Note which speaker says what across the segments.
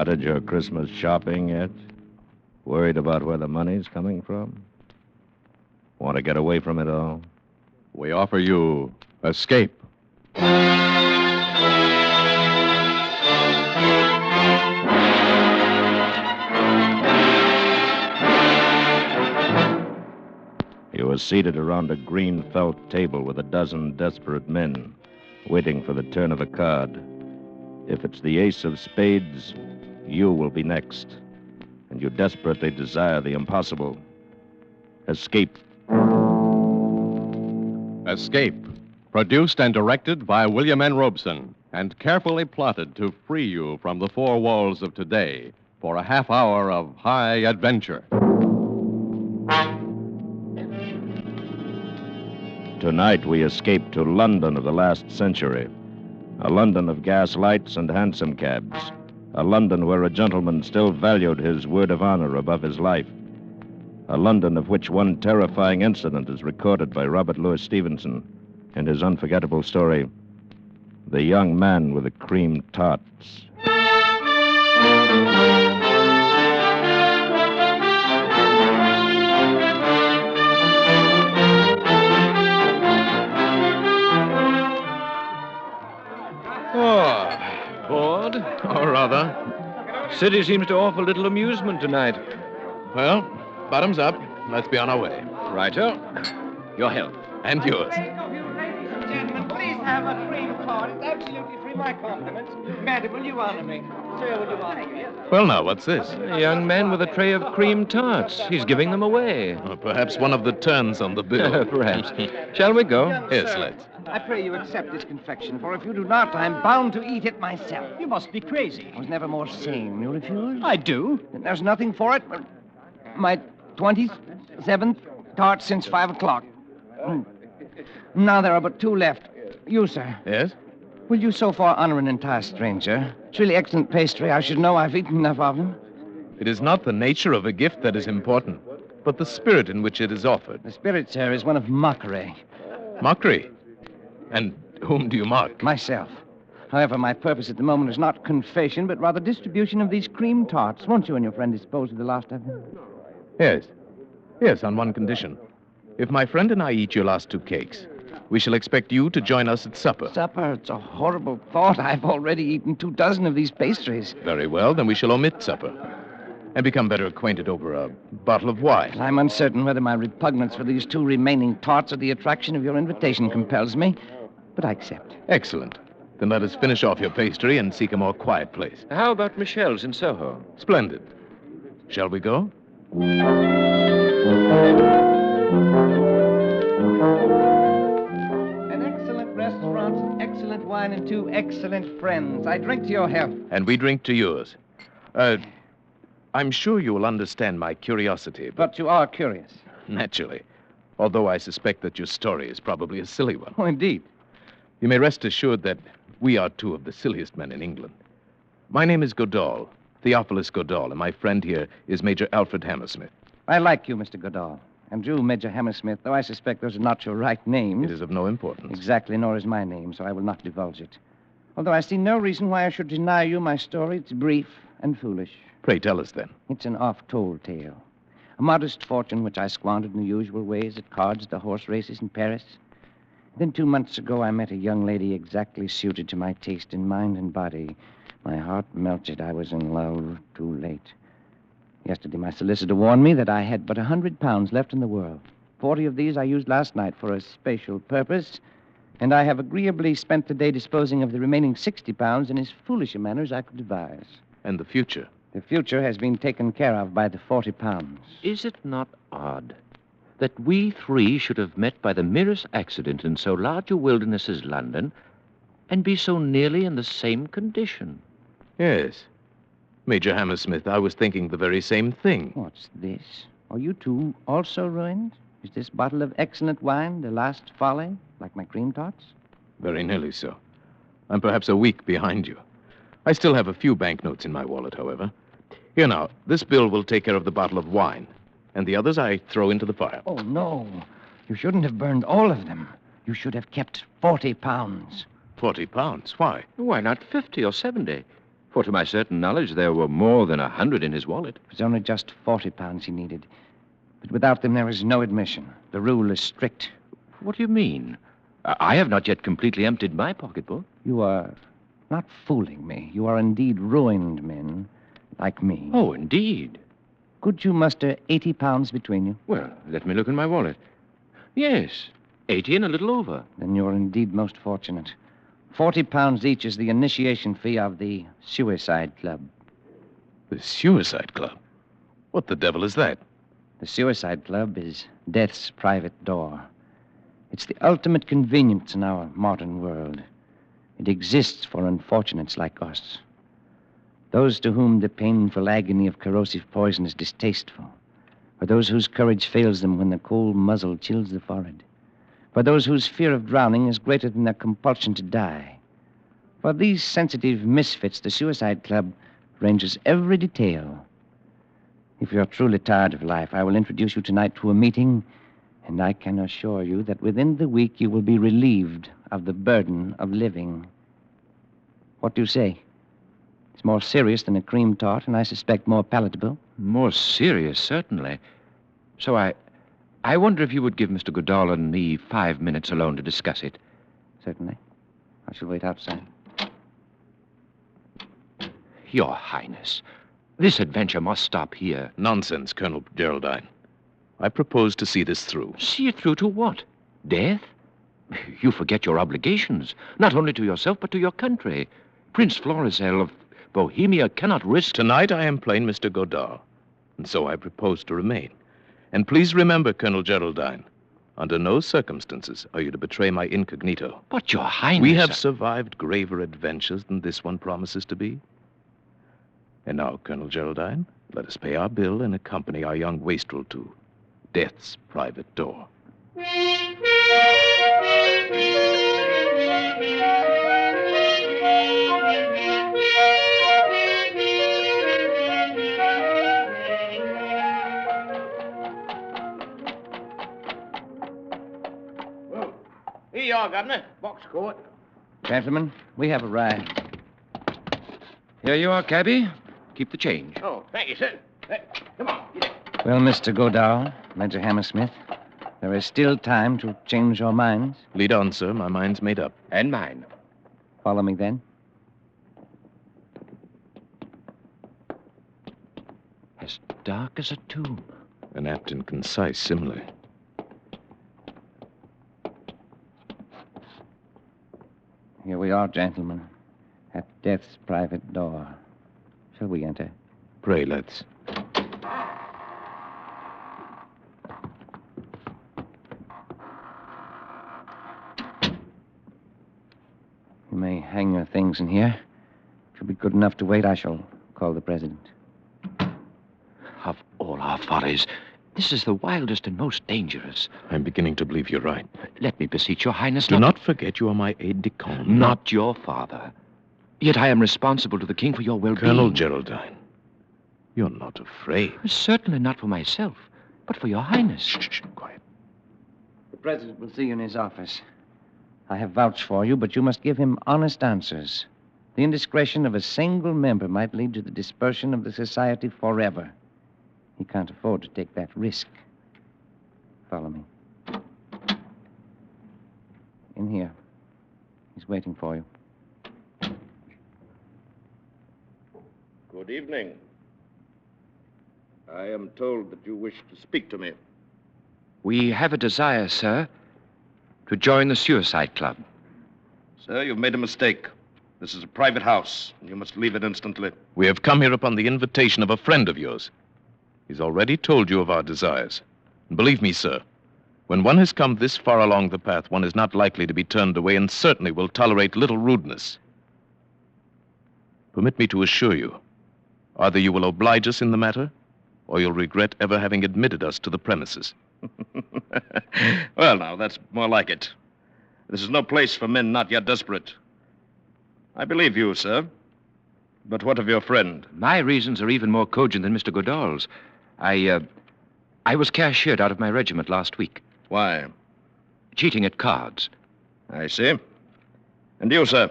Speaker 1: Started your Christmas shopping yet? Worried about where the money's coming from? Want to get away from it all?
Speaker 2: We offer you escape.
Speaker 1: You were seated around a green felt table with a dozen desperate men, waiting for the turn of a card. If it's the ace of spades, you will be next. And you desperately desire the impossible. Escape.
Speaker 2: Escape. Produced and directed by William N. Robeson and carefully plotted to free you from the four walls of today for a half hour of high adventure.
Speaker 1: Tonight we escape to London of the last century. A London of gas lights and hansom cabs. A London where a gentleman still valued his word of honor above his life. A London of which one terrifying incident is recorded by Robert Louis Stevenson in his unforgettable story, The Young Man with the Cream Tarts.
Speaker 3: Bored?
Speaker 4: Oh, rather.
Speaker 3: City seems to offer little amusement tonight.
Speaker 4: Well, bottoms up. Let's be on our way.
Speaker 3: Righto. Your health.
Speaker 4: And yours.
Speaker 5: Gentlemen, please have a cream tart. It's absolutely free. My compliments. Madam, will you honor me? Sir, will you honor me?
Speaker 4: Well, now, what's this?
Speaker 3: A young man with a tray of cream tarts. He's giving them away.
Speaker 4: Oh, perhaps one of the turns on the bill.
Speaker 3: Perhaps. Shall we go?
Speaker 4: Yes, let's.
Speaker 5: I pray you accept this confection, for if you do not, I'm bound to eat it myself.
Speaker 6: You must be crazy.
Speaker 5: I was never more sane. You refuse?
Speaker 6: I do.
Speaker 5: Then there's nothing for it but my 27th tart since 5 o'clock. Now there are but two left. You, sir.
Speaker 4: Yes?
Speaker 5: Will you so far honor an entire stranger? It's really excellent pastry. I should know. I've eaten enough of them.
Speaker 4: It is not the nature of a gift that is important, but the spirit in which it is offered.
Speaker 5: The spirit, sir, is one of mockery.
Speaker 4: Mockery? And whom do you mock?
Speaker 5: Myself. However, my purpose at the moment is not confession, but rather distribution of these cream tarts. Won't you and your friend dispose of the last of them?
Speaker 4: Yes. Yes, on one condition. If my friend and I eat your last two cakes, we shall expect you to join us at supper.
Speaker 5: Supper? It's a horrible thought. I've already eaten 24 of these pastries.
Speaker 4: Very well, then we shall omit supper and become better acquainted over a bottle of wine.
Speaker 5: I'm uncertain whether my repugnance for these two remaining tarts or the attraction of your invitation compels me, but I accept.
Speaker 4: Excellent. Then let us finish off your pastry and seek a more quiet place.
Speaker 3: How about Michelle's in Soho?
Speaker 4: Splendid. Shall we go?
Speaker 5: An excellent restaurant, excellent wine, and two excellent friends. I drink to your health.
Speaker 4: And we drink to yours. I'm sure you will understand my curiosity,
Speaker 5: But you are curious.
Speaker 4: naturally, although I suspect that your story is probably a silly one.
Speaker 5: Oh, indeed.
Speaker 4: You may rest assured that we are two of the silliest men in England. My name is Godall, Theophilus Godall, and my friend here is Major Alfred Hammersmith.
Speaker 5: I like you, Mr. Goodall. And you, Major Hammersmith, though I suspect those are not your right names.
Speaker 4: It is of no importance.
Speaker 5: Exactly, nor is my name, so I will not divulge it. Although I see no reason why I should deny you my story. It's brief and foolish.
Speaker 4: Pray tell us, then.
Speaker 5: It's an oft-told tale. A modest fortune which I squandered in the usual ways at cards, the horse races in Paris. Then 2 months ago, I met a young lady exactly suited to my taste in mind and body. My heart melted. I was in love too late. Yesterday, my solicitor warned me that I had but £100 left in the world. 40 of these I used last night for a special purpose, and I have agreeably spent the day disposing of the remaining £60 in as foolish a manner as I could devise.
Speaker 4: And the future?
Speaker 5: The future has been taken care of by the £40.
Speaker 3: Is it not odd that we three should have met by the merest accident in so large a wilderness as London and be so nearly in the same condition?
Speaker 4: Yes. Major Hammersmith, I was thinking the very same thing.
Speaker 5: What's this? Are you two also ruined? Is this bottle of excellent wine the last folly, like my cream tarts?
Speaker 4: Very nearly so. I'm perhaps a week behind you. I still have a few banknotes in my wallet, however. Here now, this bill will take care of the bottle of wine, and the others I throw into the fire.
Speaker 5: Oh, no. You shouldn't have burned all of them. You should have kept £40.
Speaker 4: £40? Why?
Speaker 3: Why not 50 or 70? For to my certain knowledge, there were more than 100 in his wallet.
Speaker 5: It was only just £40 he needed. But without them, there is no admission. The rule is strict.
Speaker 3: What do you mean? I have not yet completely emptied my pocketbook.
Speaker 5: You are not fooling me. You are indeed ruined men, like me.
Speaker 3: Oh, indeed.
Speaker 5: Could you muster £80 between you?
Speaker 3: Well, let me look in my wallet. Yes, 80 and a little over.
Speaker 5: Then you're indeed most fortunate. £40 each is the initiation fee of the Suicide Club.
Speaker 4: The Suicide Club? What the devil is that?
Speaker 5: The Suicide Club is death's private door. It's the ultimate convenience in our modern world. It exists for unfortunates like us. Those to whom the painful agony of corrosive poison is distasteful. For those whose courage fails them when the cold muzzle chills the forehead. For those whose fear of drowning is greater than their compulsion to die. For these sensitive misfits, the Suicide Club arranges every detail. If you're truly tired of life, I will introduce you tonight to a meeting, and I can assure you that within the week you will be relieved of the burden of living. What do you say? It's more serious than a cream tart, and I suspect more palatable.
Speaker 3: More serious, certainly. So I wonder if you would give Mr. Goodall and me 5 minutes alone to discuss it.
Speaker 5: Certainly. I shall wait outside.
Speaker 3: Your Highness, this adventure must stop here.
Speaker 4: Nonsense, Colonel Geraldine. I propose to see this through.
Speaker 3: See it through to what? Death? You forget your obligations, not only to yourself, but to your country. Prince Florizel of Bohemia cannot risk...
Speaker 4: Tonight I am plain Mr. Godard, and so I propose to remain. And please remember, Colonel Geraldine, under no circumstances are you to betray my incognito.
Speaker 3: But, Your Highness...
Speaker 4: We have survived graver adventures than this one promises to be. And now, Colonel Geraldine, let us pay our bill and accompany our young wastrel to death's private door.
Speaker 6: Here you are, Governor. Box court.
Speaker 5: Gentlemen, we have arrived.
Speaker 3: Here you are, cabby. Keep the change.
Speaker 6: Oh, thank you, sir. Come on, get in.
Speaker 5: Well, Mr. Godard, Major Hammersmith, there is still time to change your minds.
Speaker 4: Lead on, sir. My mind's made up.
Speaker 3: And mine.
Speaker 5: Follow me, then.
Speaker 3: As dark as a tomb.
Speaker 4: An apt and concise simile.
Speaker 5: Here we are, gentlemen, at death's private door. Shall we enter?
Speaker 4: Pray, let's.
Speaker 5: You may hang your things in here. If you'll be good enough to wait, I shall call the president.
Speaker 3: Of all our follies, this is the wildest and most dangerous.
Speaker 4: I'm beginning to believe you're right.
Speaker 3: Let me beseech your Highness
Speaker 4: Do not forget you are my aide-de-camp.
Speaker 3: Not your father. Yet I am responsible to the king for your well-being.
Speaker 4: Colonel Geraldine, you're not afraid.
Speaker 3: Certainly not for myself, but for your Highness.
Speaker 4: Shh, quiet.
Speaker 5: The president will see you in his office. I have vouched for you, but you must give him honest answers. The indiscretion of a single member might lead to the dispersion of the society forever. He can't afford to take that risk. Follow me. In here. He's waiting for you.
Speaker 1: Good evening. I am told that you wish to speak to me.
Speaker 3: We have a desire, sir, to join the Suicide Club.
Speaker 1: Sir, you've made a mistake. This is a private house, and you must leave it instantly.
Speaker 4: We have come here upon the invitation of a friend of yours. He's already told you of our desires. And believe me, sir, when one has come this far along the path, one is not likely to be turned away and certainly will tolerate little rudeness. Permit me to assure you, either you will oblige us in the matter, or you'll regret ever having admitted us to the premises.
Speaker 1: Well, now, that's more like it. This is no place for men not yet desperate. I believe you, sir. But what of your friend?
Speaker 3: My reasons are even more cogent than Mr. Goodall's. I was cashiered out of my regiment last week.
Speaker 1: Why?
Speaker 3: Cheating at cards.
Speaker 1: I see. And you, sir?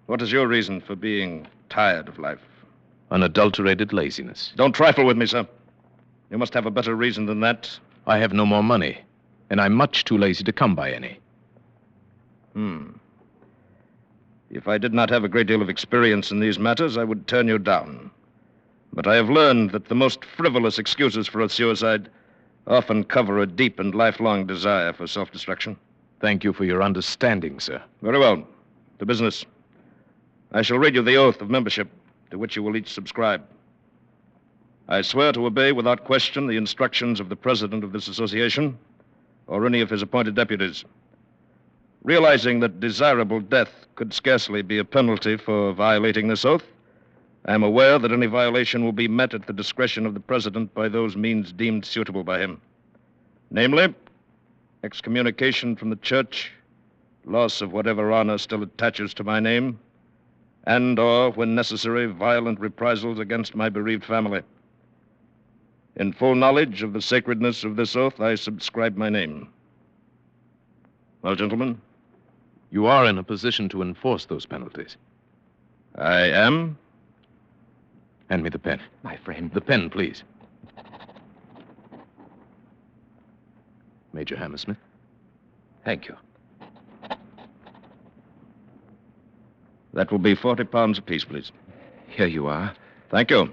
Speaker 1: What is your reason for being tired of life.
Speaker 4: Unadulterated laziness.
Speaker 1: Don't trifle with me, sir. You must have a better reason than that.
Speaker 4: I have no more money, and I'm much too lazy to come by any.
Speaker 1: If I did not have a great deal of experience in these matters, I would turn you down. But I have learned that the most frivolous excuses for a suicide often cover a deep and lifelong desire for self-destruction.
Speaker 4: Thank you for your understanding, sir.
Speaker 1: Very well. To business. I shall read you the oath of membership to which you will each subscribe. I swear to obey without question the instructions of the president of this association or any of his appointed deputies. Realizing that desirable death could scarcely be a penalty for violating this oath, I am aware that any violation will be met at the discretion of the president by those means deemed suitable by him. Namely, excommunication from the church, loss of whatever honor still attaches to my name, and/or, when necessary, violent reprisals against my bereaved family. In full knowledge of the sacredness of this oath, I subscribe my name. Well, gentlemen?
Speaker 4: You are in a position to enforce those penalties.
Speaker 1: I am.
Speaker 4: Hand me the pen.
Speaker 3: My friend.
Speaker 4: The pen, please. Major Hammersmith.
Speaker 3: Thank you.
Speaker 1: That will be £40 apiece, please.
Speaker 3: Here you are.
Speaker 1: Thank you.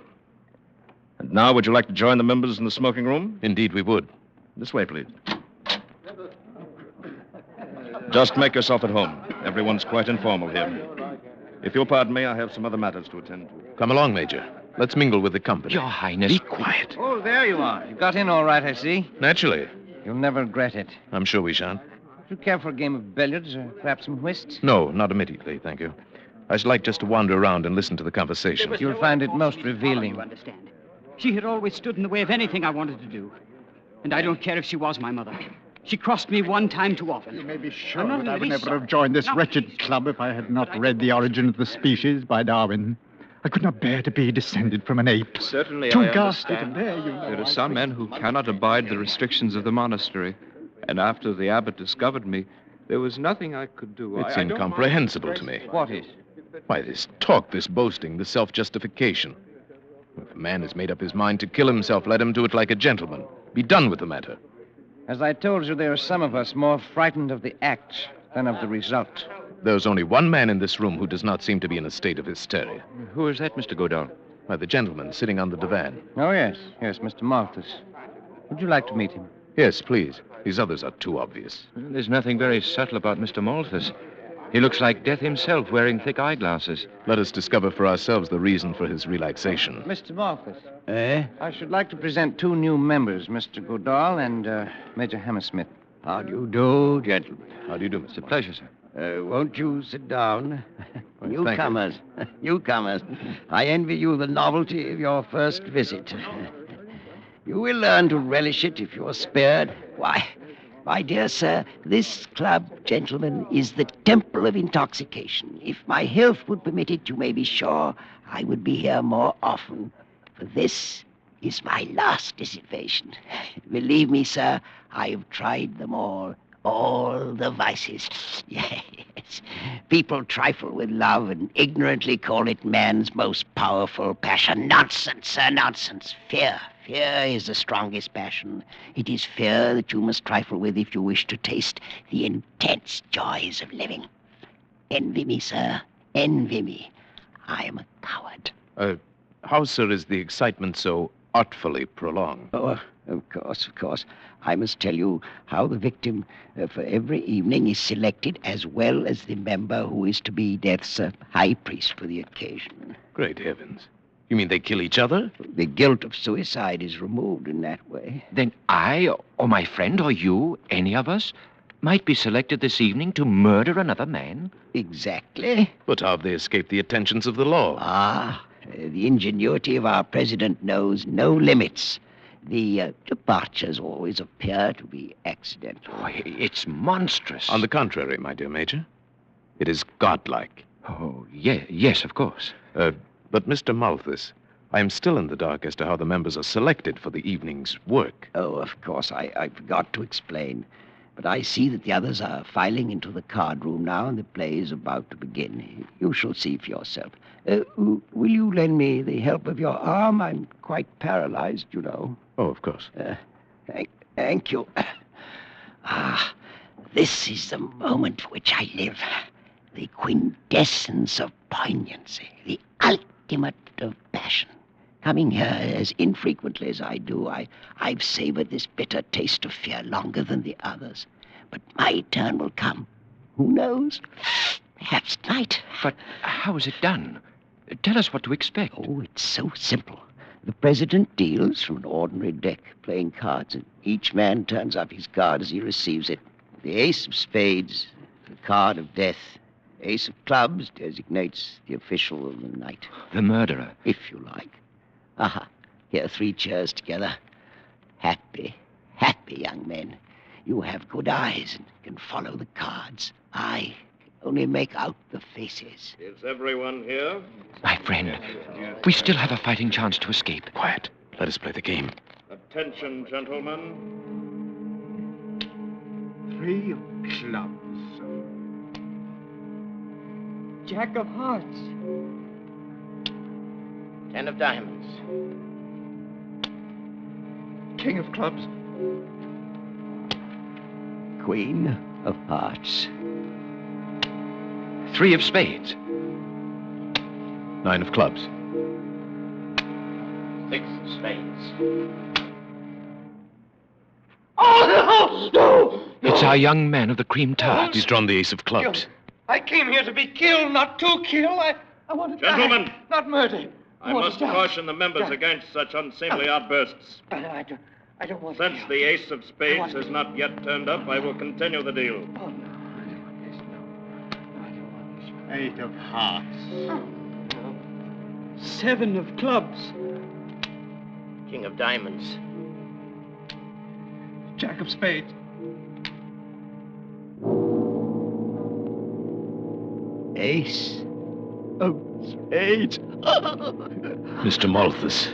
Speaker 1: And now, would you like to join the members in the smoking room?
Speaker 4: Indeed, we would.
Speaker 1: This way, please. Just make yourself at home. Everyone's quite informal here. If you'll pardon me, I have some other matters to attend to.
Speaker 4: Come along, Major. Let's mingle with the company.
Speaker 3: Your Highness.
Speaker 4: Be quiet.
Speaker 6: Oh, there you are.
Speaker 5: You got in all right, I see.
Speaker 4: Naturally.
Speaker 5: You'll never regret it.
Speaker 4: I'm sure we shan't.
Speaker 5: Would you care for a game of billiards or perhaps some whist?
Speaker 4: No, not immediately, thank you. I should like just to wander around and listen to the conversation.
Speaker 5: You'll find it most revealing.
Speaker 7: You understand? She had always stood in the way of anything I wanted to do. And I don't care if she was my mother. She crossed me one time too often.
Speaker 8: You may be sure
Speaker 7: I'm not
Speaker 8: that I would
Speaker 7: in the least
Speaker 8: never have
Speaker 7: sorry.
Speaker 8: joined this
Speaker 7: No,
Speaker 8: wretched
Speaker 7: please.
Speaker 8: club if I had not read The Origin of the Species by Darwin. I could not bear to be descended from an ape.
Speaker 9: Certainly,
Speaker 8: Too
Speaker 9: I
Speaker 8: ghastly to
Speaker 9: understand.
Speaker 8: bear, you know.
Speaker 9: There are some men who cannot abide the restrictions of the monastery. And after the abbot discovered me, there was nothing I could do.
Speaker 4: It's
Speaker 9: I don't
Speaker 4: incomprehensible
Speaker 9: mind
Speaker 4: to me.
Speaker 5: What is?
Speaker 4: Why, this talk, this boasting, this self-justification. If a man has made up his mind to kill himself, let him do it like a gentleman. Be done with the matter.
Speaker 5: As I told you, there are some of us more frightened of the act than of the result.
Speaker 4: There's only one man in this room who does not seem to be in a state of hysteria.
Speaker 3: Who is that, Mr. Godall?
Speaker 4: Why, the gentleman sitting on the divan.
Speaker 5: Oh, yes. Yes, Mr. Malthus. Would you like to meet him?
Speaker 4: Yes, please. These others are too obvious.
Speaker 3: There's nothing very subtle about Mr. Malthus. He looks like death himself, wearing thick eyeglasses.
Speaker 4: Let us discover for ourselves the reason for his relaxation.
Speaker 5: Mr. Malthus. I should like to present two new members, Mr. Godall and Major Hammersmith.
Speaker 10: How do you do, gentlemen?
Speaker 4: How do you do,
Speaker 3: It's a
Speaker 4: Mr.
Speaker 3: pleasure, sir.
Speaker 10: Won't you sit down?
Speaker 4: Well,
Speaker 10: Newcomers. Newcomers. I envy you the novelty of your first visit. You will learn to relish it if you are spared. Why, my dear sir, this club, gentlemen, is the temple of intoxication. If my health would permit it, you may be sure I would be here more often. For this is my last dissipation. Believe me, sir, I have tried them all the vices. Yes. People trifle with love and ignorantly call it man's most powerful passion. Nonsense, sir, nonsense. Fear. Fear is the strongest passion. It is fear that you must trifle with if you wish to taste the intense joys of living. Envy me, sir. Envy me. I am a coward.
Speaker 4: How, sir, is the excitement so artfully prolonged?
Speaker 10: Oh, of course. I must tell you how the victim for every evening is selected, as well as the member who is to be death's high priest for the occasion.
Speaker 4: Great heavens. You mean they kill each other?
Speaker 10: The guilt of suicide is removed in that way.
Speaker 3: Then I, or my friend, or you, any of us, might be selected this evening to murder another man?
Speaker 10: Exactly.
Speaker 4: But how have they escaped the attentions of the law?
Speaker 10: The ingenuity of our president knows no limits. The departures always appear to be accidental.
Speaker 3: Oh, it's monstrous.
Speaker 4: On the contrary, my dear Major, it is godlike.
Speaker 3: Oh, yes, of course.
Speaker 4: But Mr. Malthus, I am still in the dark as to how the members are selected for the evening's work.
Speaker 10: Oh, of course, I forgot to explain. But I see that the others are filing into the card room now, and the play is about to begin. You shall see for yourself. Will you lend me the help of your arm? I'm quite paralyzed, you know.
Speaker 4: Oh, of course.
Speaker 10: Thank you. This is the moment for which I live. The quintessence of poignancy, the ultimate of passion. Coming here as infrequently as I do, I've savored this bitter taste of fear longer than the others. But my turn will come. Who knows? Perhaps tonight.
Speaker 3: But how is it done? Tell us what to expect.
Speaker 10: Oh, it's so simple. The president deals from an ordinary deck, playing cards, and each man turns up his card as he receives it. The ace of spades, the card of death. Ace of clubs designates the official of the night.
Speaker 3: The murderer.
Speaker 10: If you like. Here, 3 chairs together. Happy young men. You have good eyes and can follow the cards. I can only make out the faces.
Speaker 1: Is everyone here?
Speaker 3: My friend, we still have a fighting chance to escape.
Speaker 4: Quiet. Let us play the game.
Speaker 1: Attention, gentlemen.
Speaker 8: 3 of clubs.
Speaker 7: Jack of hearts.
Speaker 6: 10 of diamonds.
Speaker 8: King of clubs.
Speaker 10: Queen of hearts.
Speaker 3: 3 of spades.
Speaker 4: 9 of clubs.
Speaker 6: 6 of spades.
Speaker 7: Oh, no!
Speaker 3: It's our young man of the cream tarts.
Speaker 4: He's drawn the ace of clubs.
Speaker 6: I came here to be killed, not to kill. I want to
Speaker 1: Gentlemen.
Speaker 6: die, not murder.
Speaker 1: I must caution the members against such unseemly outbursts.
Speaker 6: I don't want
Speaker 1: Since
Speaker 6: to
Speaker 1: the ace of spades has not yet turned up, I will continue the deal.
Speaker 6: Oh, no. I don't want this. No. I don't want this.
Speaker 8: 8 of hearts.
Speaker 7: 7 of clubs.
Speaker 6: King of diamonds.
Speaker 8: Jack of spades.
Speaker 10: Ace of spades.
Speaker 4: Mr. Malthus.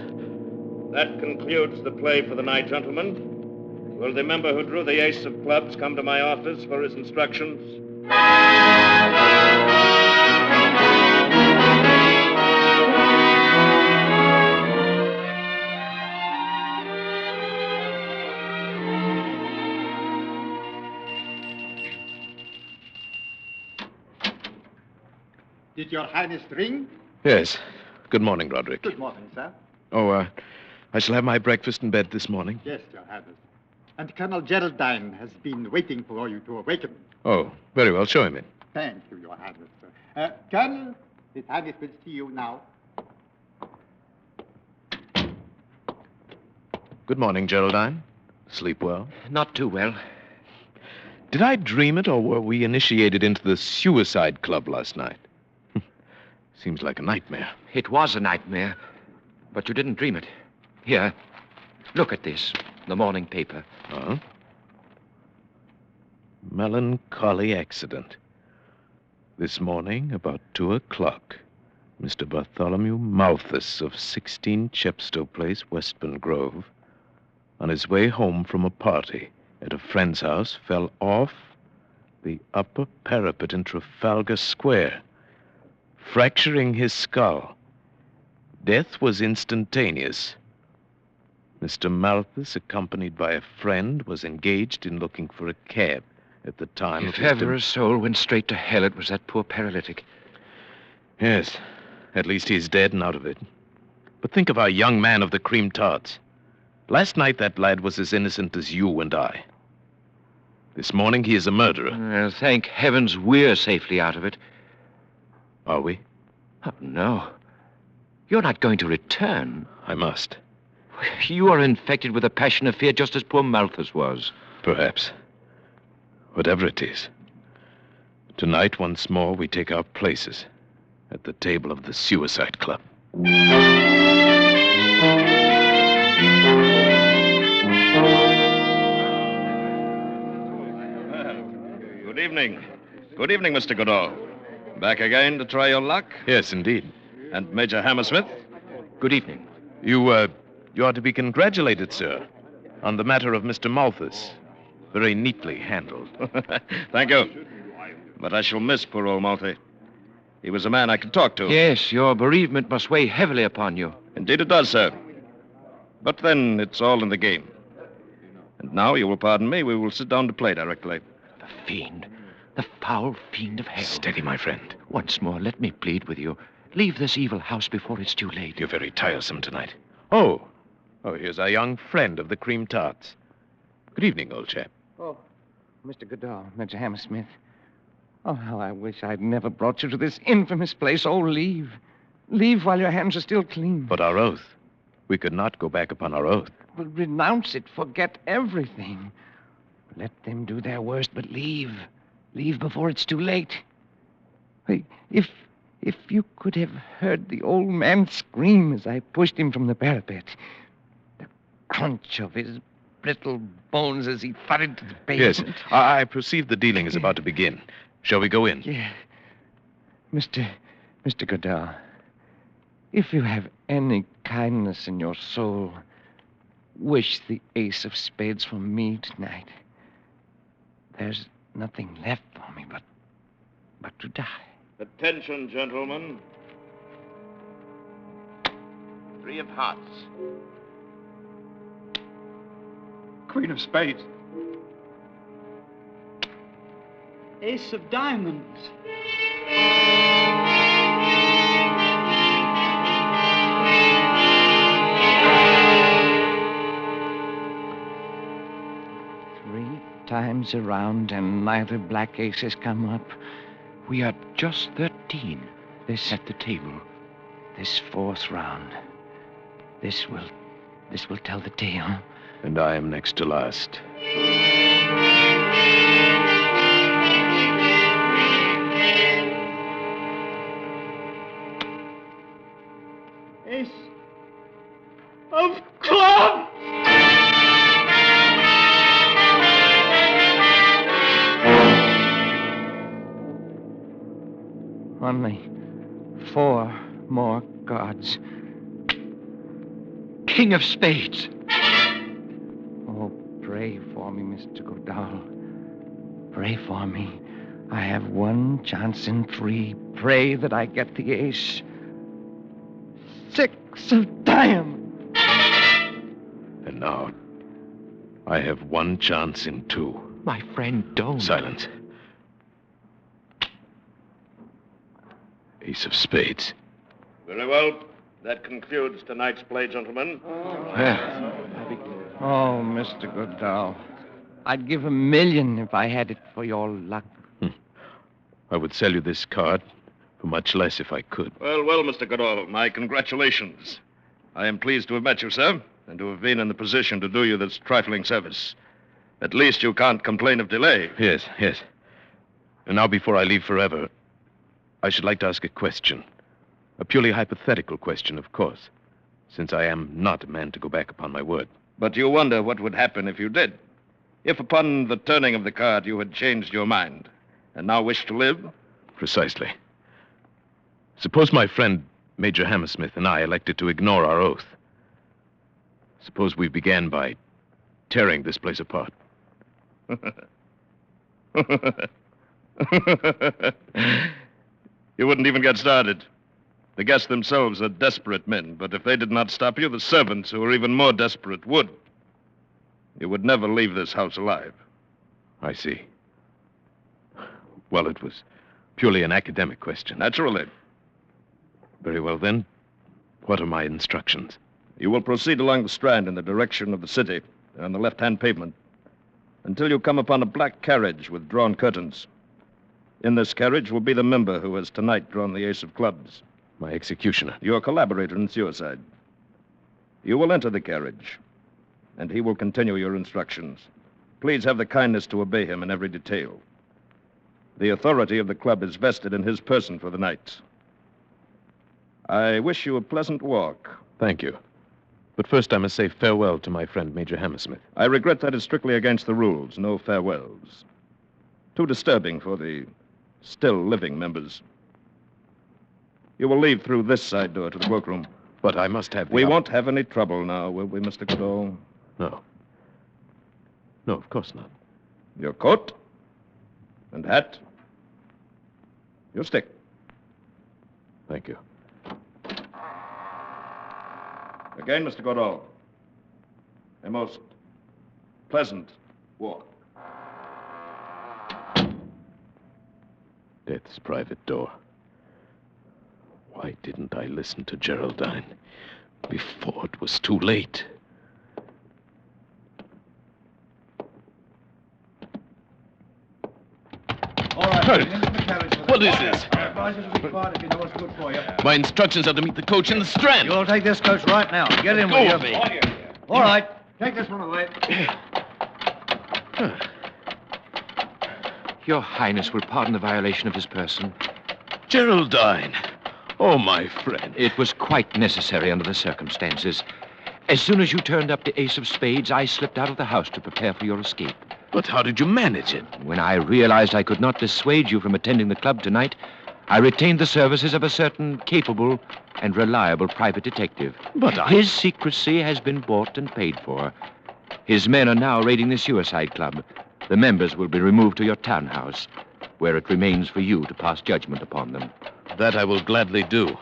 Speaker 1: That concludes the play for the night, gentlemen. Will the member who drew the ace of clubs come to my office for his instructions?
Speaker 8: Did your highness ring?
Speaker 4: Yes. Good morning, Roderick.
Speaker 8: Good morning, sir.
Speaker 4: Oh, I shall have my breakfast in bed this morning.
Speaker 8: Yes, your highness. And Colonel Geraldine has been waiting for you to awaken.
Speaker 4: Oh, very well. Show him in.
Speaker 8: Thank you, your highness. Colonel, his highness will see you now.
Speaker 4: Good morning, Geraldine. Sleep well?
Speaker 3: Not too well.
Speaker 4: Did I dream it, or were we initiated into the suicide club last night? Seems like a nightmare.
Speaker 3: It was a nightmare, but you didn't dream it. Here, look at this, the morning paper.
Speaker 4: Huh? Melancholy accident. This morning, about 2 o'clock, Mr. Bartholomew Malthus of 16 Chepstow Place, Westbourne Grove, on his way home from a party at a friend's house, fell off the upper parapet in Trafalgar Square, fracturing his skull. Death was instantaneous. Mr. Malthus, accompanied by a friend, was engaged in looking for a cab at the time of
Speaker 3: If
Speaker 4: his
Speaker 3: ever a soul went straight to hell, it was that poor paralytic.
Speaker 4: Yes, at least he's dead and out of it. But think of our young man of the cream tarts. Last night, that lad was as innocent as you and I. This morning, he is a murderer.
Speaker 3: Well, thank heavens we're safely out of it.
Speaker 4: Are we?
Speaker 3: Oh, no. You're not going to return.
Speaker 4: I must.
Speaker 3: You are infected with a passion of fear just as poor Malthus was.
Speaker 4: Perhaps. Whatever it is. Tonight, once more, we take our places at the table of the Suicide Club.
Speaker 1: Good evening. Good evening, Mr. Godot. Back again to try your luck?
Speaker 4: Yes, indeed.
Speaker 1: And Major Hammersmith?
Speaker 3: Good evening.
Speaker 4: You are to be congratulated, sir, on the matter of Mr. Malthus. Very neatly handled.
Speaker 1: Thank you. But I shall miss poor old Malty. He was a man I could talk to.
Speaker 3: Yes, your bereavement must weigh heavily upon you.
Speaker 1: Indeed it does, sir. But then it's all in the game. And now, you will pardon me, we will sit down to play directly.
Speaker 3: The fiend. The foul fiend of hell.
Speaker 4: Steady, my friend.
Speaker 3: Once more, let me plead with you. Leave this evil house before it's too late.
Speaker 4: You're very tiresome tonight. Oh, here's our young friend of the cream tarts. Good evening, old chap.
Speaker 5: Oh, Mr. Goodall, Major Hammersmith. Oh, how I wish I'd never brought you to this infamous place. Oh, leave. Leave while your hands are still clean.
Speaker 4: But our oath. We could not go back upon our oath.
Speaker 5: Well, renounce it. Forget everything. Let them do their worst, but leave. Leave before it's too late. Hey, if you could have heard the old man scream as I pushed him from the parapet, the crunch of his brittle bones as he thudded to the pavement.
Speaker 4: Yes, I perceive the dealing is about to begin. Shall we go in?
Speaker 5: Yeah. Mr. Goodall, if you have any kindness in your soul, wish the ace of spades for me tonight. There's nothing left for me but to die.
Speaker 1: Attention, gentlemen.
Speaker 10: 3 of hearts.
Speaker 6: Queen of spades.
Speaker 7: Ace of diamonds.
Speaker 5: Three times around and neither black ace has come up.
Speaker 3: We are just 13 at the table.
Speaker 5: This 4th round. This will tell the tale.
Speaker 4: And I am next to last.
Speaker 6: Ace of clubs!
Speaker 5: Only 4 more cards.
Speaker 3: King of spades.
Speaker 5: Oh, pray for me, Mr. Goodall. Pray for me. I have 1 chance in 3. Pray that I get the ace. 6 of diamonds.
Speaker 4: And now, I have 1 chance in 2.
Speaker 3: My friend, don't.
Speaker 4: Silence. Ace of spades.
Speaker 1: Very well. That concludes tonight's play, gentlemen.
Speaker 5: Oh, Mr. Goodall. I'd give $1 million if I had it for your luck.
Speaker 4: I would sell you this card for much less if I could.
Speaker 1: Well, Mr. Goodall, my congratulations. I am pleased to have met you, sir, and to have been in the position to do you this trifling service. At least you can't complain of delay.
Speaker 4: Yes. And now, before I leave forever, I should like to ask a question. A purely hypothetical question, of course, since I am not a man to go back upon my word.
Speaker 1: But you wonder what would happen if you did. If upon the turning of the card you had changed your mind and now wish to live?
Speaker 4: Precisely. Suppose my friend, Major Hammersmith, and I elected to ignore our oath. Suppose we began by tearing this place apart.
Speaker 1: You wouldn't even get started. The guests themselves are desperate men, but if they did not stop you, the servants, who are even more desperate, would. You would never leave this house alive.
Speaker 4: I see. Well, it was purely an academic question.
Speaker 1: Naturally.
Speaker 4: Very well, then. What are my instructions?
Speaker 1: You will proceed along the Strand in the direction of the city, on the left-hand pavement, until you come upon a black carriage with drawn curtains. In this carriage will be the member who has tonight drawn the ace of clubs.
Speaker 4: My executioner.
Speaker 1: Your collaborator in suicide. You will enter the carriage, and he will continue your instructions. Please have the kindness to obey him in every detail. The authority of the club is vested in his person for the night. I wish you a pleasant walk.
Speaker 4: Thank you. But first I must say farewell to my friend, Major Hammersmith.
Speaker 1: I regret that it's strictly against the rules. No farewells. Too disturbing for the still living members. You will leave through this side door to the workroom.
Speaker 4: But I must have
Speaker 1: We won't have any trouble now, will we, Mr. Goodall?
Speaker 4: No. No, of course not.
Speaker 1: Your coat and hat. Your stick.
Speaker 4: Thank you.
Speaker 1: Again, Mr. Godot. A most pleasant walk.
Speaker 4: Death's private door. Why didn't I listen to Geraldine before it was too late?
Speaker 6: All right,
Speaker 4: Hurry.
Speaker 6: get into the carriage with us.
Speaker 4: What is this?
Speaker 6: I advise you to be quiet if you know what's good for you.
Speaker 4: My instructions are to meet the coach in the Strand.
Speaker 6: You'll take this coach right now. Get in
Speaker 4: Go
Speaker 6: with
Speaker 4: with
Speaker 6: you.
Speaker 4: me.
Speaker 6: All right. Take this one away.
Speaker 3: Your Highness will pardon the violation of his person.
Speaker 4: Geraldine. Oh, my friend.
Speaker 3: It was quite necessary under the circumstances. As soon as you turned up the ace of spades, I slipped out of the house to prepare for your escape.
Speaker 4: But how did you manage it?
Speaker 3: When I realized I could not dissuade you from attending the club tonight, I retained the services of a certain capable and reliable private detective.
Speaker 4: But
Speaker 3: His secrecy has been bought and paid for. His men are now raiding the suicide club. The members will be removed to your townhouse, where it remains for you to pass judgment upon them.
Speaker 4: That I will gladly do,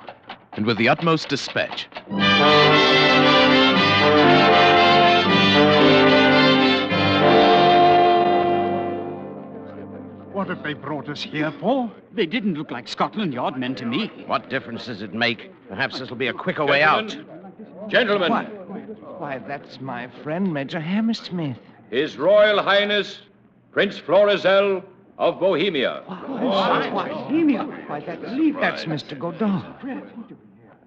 Speaker 4: and with the utmost dispatch.
Speaker 8: What have they brought us here for?
Speaker 7: They didn't look like Scotland Yard men to me.
Speaker 5: What difference does it make? Perhaps this will be a quicker way out.
Speaker 1: Gentlemen,
Speaker 5: Why, that's my friend, Major Hammersmith.
Speaker 1: His Royal Highness, Prince Florizel of Bohemia.
Speaker 5: Why, that's Mr. Godot.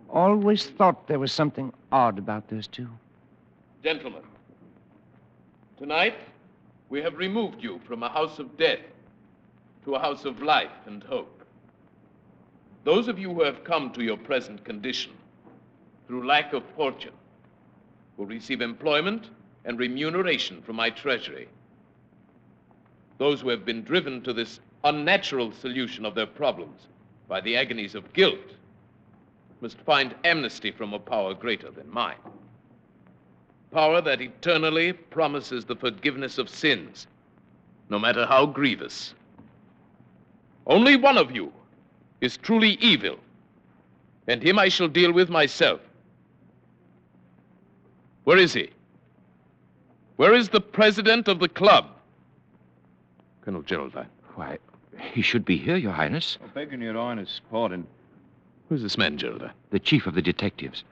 Speaker 5: Always thought there was something odd about those two.
Speaker 4: Gentlemen, tonight we have removed you from a house of death to a house of life and hope. Those of you who have come to your present condition through lack of fortune will receive employment and remuneration from my treasury. Those who have been driven to this unnatural solution of their problems by the agonies of guilt must find amnesty from a power greater than mine. Power that eternally promises the forgiveness of sins, no matter how grievous. Only one of you is truly evil, and him I shall deal with myself. Where is he? Where is the president of the club? Colonel Geraldine.
Speaker 3: Why, he should be here, Your Highness.
Speaker 9: Begging your Highness' pardon.
Speaker 4: Who's this man, Geraldine?
Speaker 3: The chief of the detectives.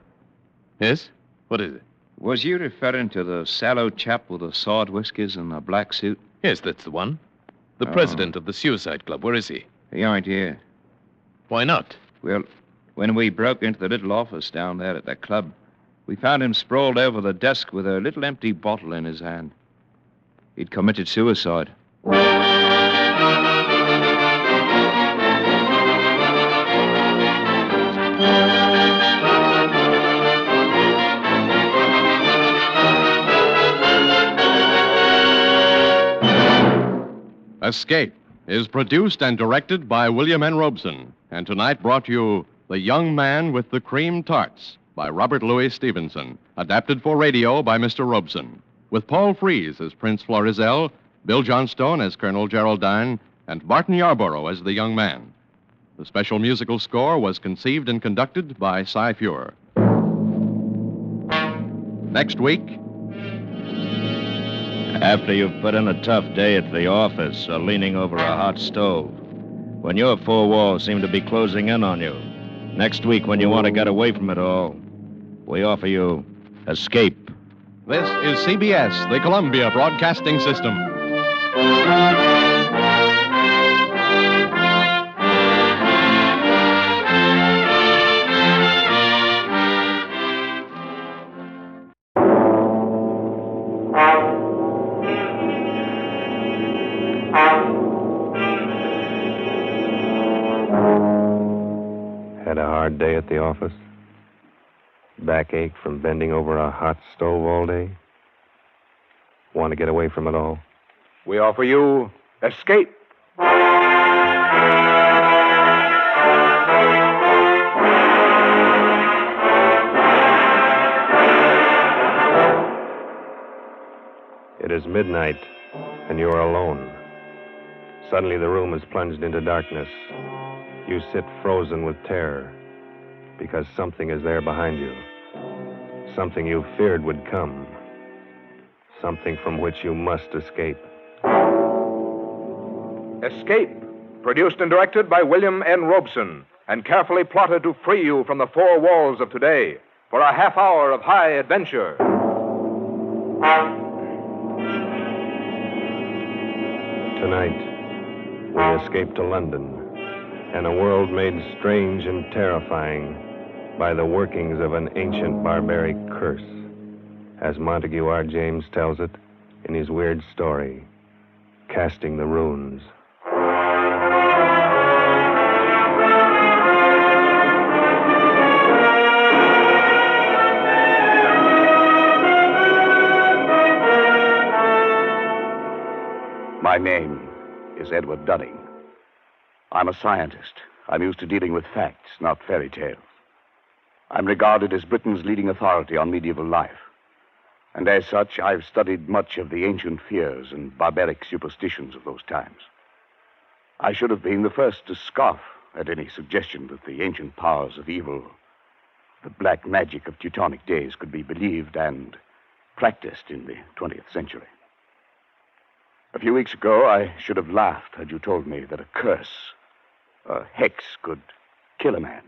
Speaker 4: Yes? What is it?
Speaker 9: Was you referring to the sallow chap with the side whiskers and the black suit?
Speaker 4: Yes, that's the one. The president of the Suicide Club. Where is he?
Speaker 9: He ain't here.
Speaker 4: Why not?
Speaker 9: Well, when we broke into the little office down there at the club, we found him sprawled over the desk with a little empty bottle in his hand. He'd committed suicide.
Speaker 2: Escape is produced and directed by William N. Robeson, and tonight brought you The Young Man with the Cream Tarts by Robert Louis Stevenson, adapted for radio by Mr. Robeson, with Paul Frees as Prince Florizel, Bill Johnstone as Colonel Geraldine, and Barton Yarborough as the young man. The special musical score was conceived and conducted by Cy Feuer. Next week,
Speaker 1: After you've put in a tough day at the office or leaning over a hot stove, when your four walls seem to be closing in on you, next week when you want to get away from it all, we offer you Escape.
Speaker 2: this is CBS, the Columbia Broadcasting System.
Speaker 11: Had a hard day at the office? Backache from bending over a hot stove all day? Want to get away from it all?
Speaker 12: We offer you Escape.
Speaker 11: It is midnight and you're alone. Suddenly the room is plunged into darkness. You sit frozen with terror because something is there behind you. Something you feared would come. Something from which you must escape.
Speaker 12: Escape, produced and directed by William N. Robeson, and carefully plotted to free you from the four walls of today for a half hour of high adventure.
Speaker 11: Tonight, we escape to London and a world made strange and terrifying by the workings of an ancient barbaric curse, as Montague R. James tells it in his weird story, Casting the Runes.
Speaker 13: My name is Edward Dunning. I'm a scientist. I'm used to dealing with facts, not fairy tales. I'm regarded as Britain's leading authority on medieval life. And as such, I've studied much of the ancient fears and barbaric superstitions of those times. I should have been the first to scoff at any suggestion that the ancient powers of evil, the black magic of Teutonic days, could be believed and practiced in the 20th century. A few weeks ago, I should have laughed had you told me that a curse, a hex, could kill a man.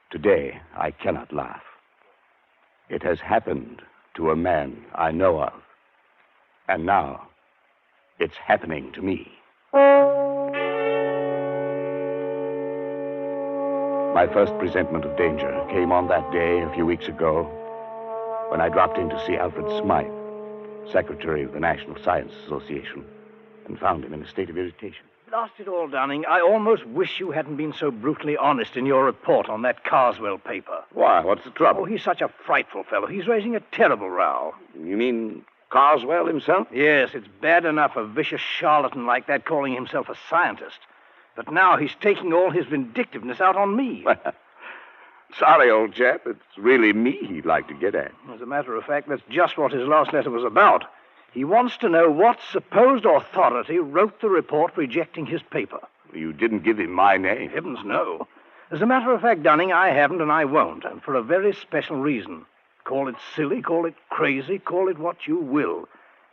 Speaker 13: Today, I cannot laugh. It has happened to a man I know of. And now, it's happening to me. My first presentiment of danger came on that day a few weeks ago when I dropped in to see Alfred Smythe, Secretary of the National Science Association, and found him in a state of irritation.
Speaker 14: Blast it all, Dunning. I almost wish you hadn't been so brutally honest in your report on that Carswell paper.
Speaker 13: Why? What's the trouble?
Speaker 14: Oh, he's such a frightful fellow. He's raising a terrible row.
Speaker 13: You mean Carswell himself?
Speaker 14: Yes, it's bad enough a vicious charlatan like that calling himself a scientist. But now he's taking all his vindictiveness out on me.
Speaker 13: Sorry, old chap. It's really me he'd like to get at.
Speaker 14: As a matter of fact, that's just what his last letter was about. He wants to know what supposed authority wrote the report rejecting his paper.
Speaker 13: You didn't give him my name.
Speaker 14: Heavens, no. As a matter of fact, Dunning, I haven't and I won't, and for a very special reason. Call it silly, call it crazy, call it what you will.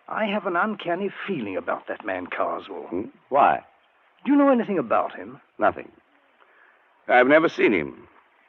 Speaker 14: I have an uncanny feeling about that man Carswell.
Speaker 13: Why?
Speaker 14: Do you know anything about him?
Speaker 13: Nothing. I've never seen him.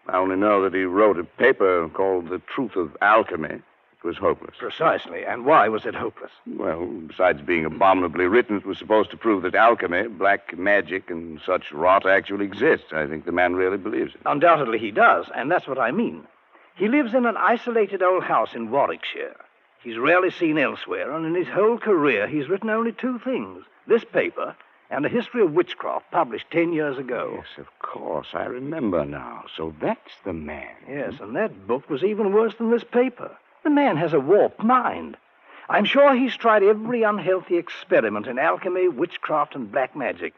Speaker 13: I only know that he wrote a paper called The Truth of Alchemy. It was hopeless.
Speaker 14: Precisely. And why was it hopeless?
Speaker 13: Well, besides being abominably written, it was supposed to prove that alchemy, black magic, and such rot actually exists. I think the man really believes it.
Speaker 14: Undoubtedly he does, and that's what I mean. He lives in an isolated old house in Warwickshire. He's rarely seen elsewhere, and in his whole career he's written only two things. This paper and a history of witchcraft published 10 years ago.
Speaker 13: Yes, of course. I remember now. So that's the man.
Speaker 14: Yes, and that book was even worse than this paper. The man has a warped mind. I'm sure he's tried every unhealthy experiment in alchemy, witchcraft, and black magic.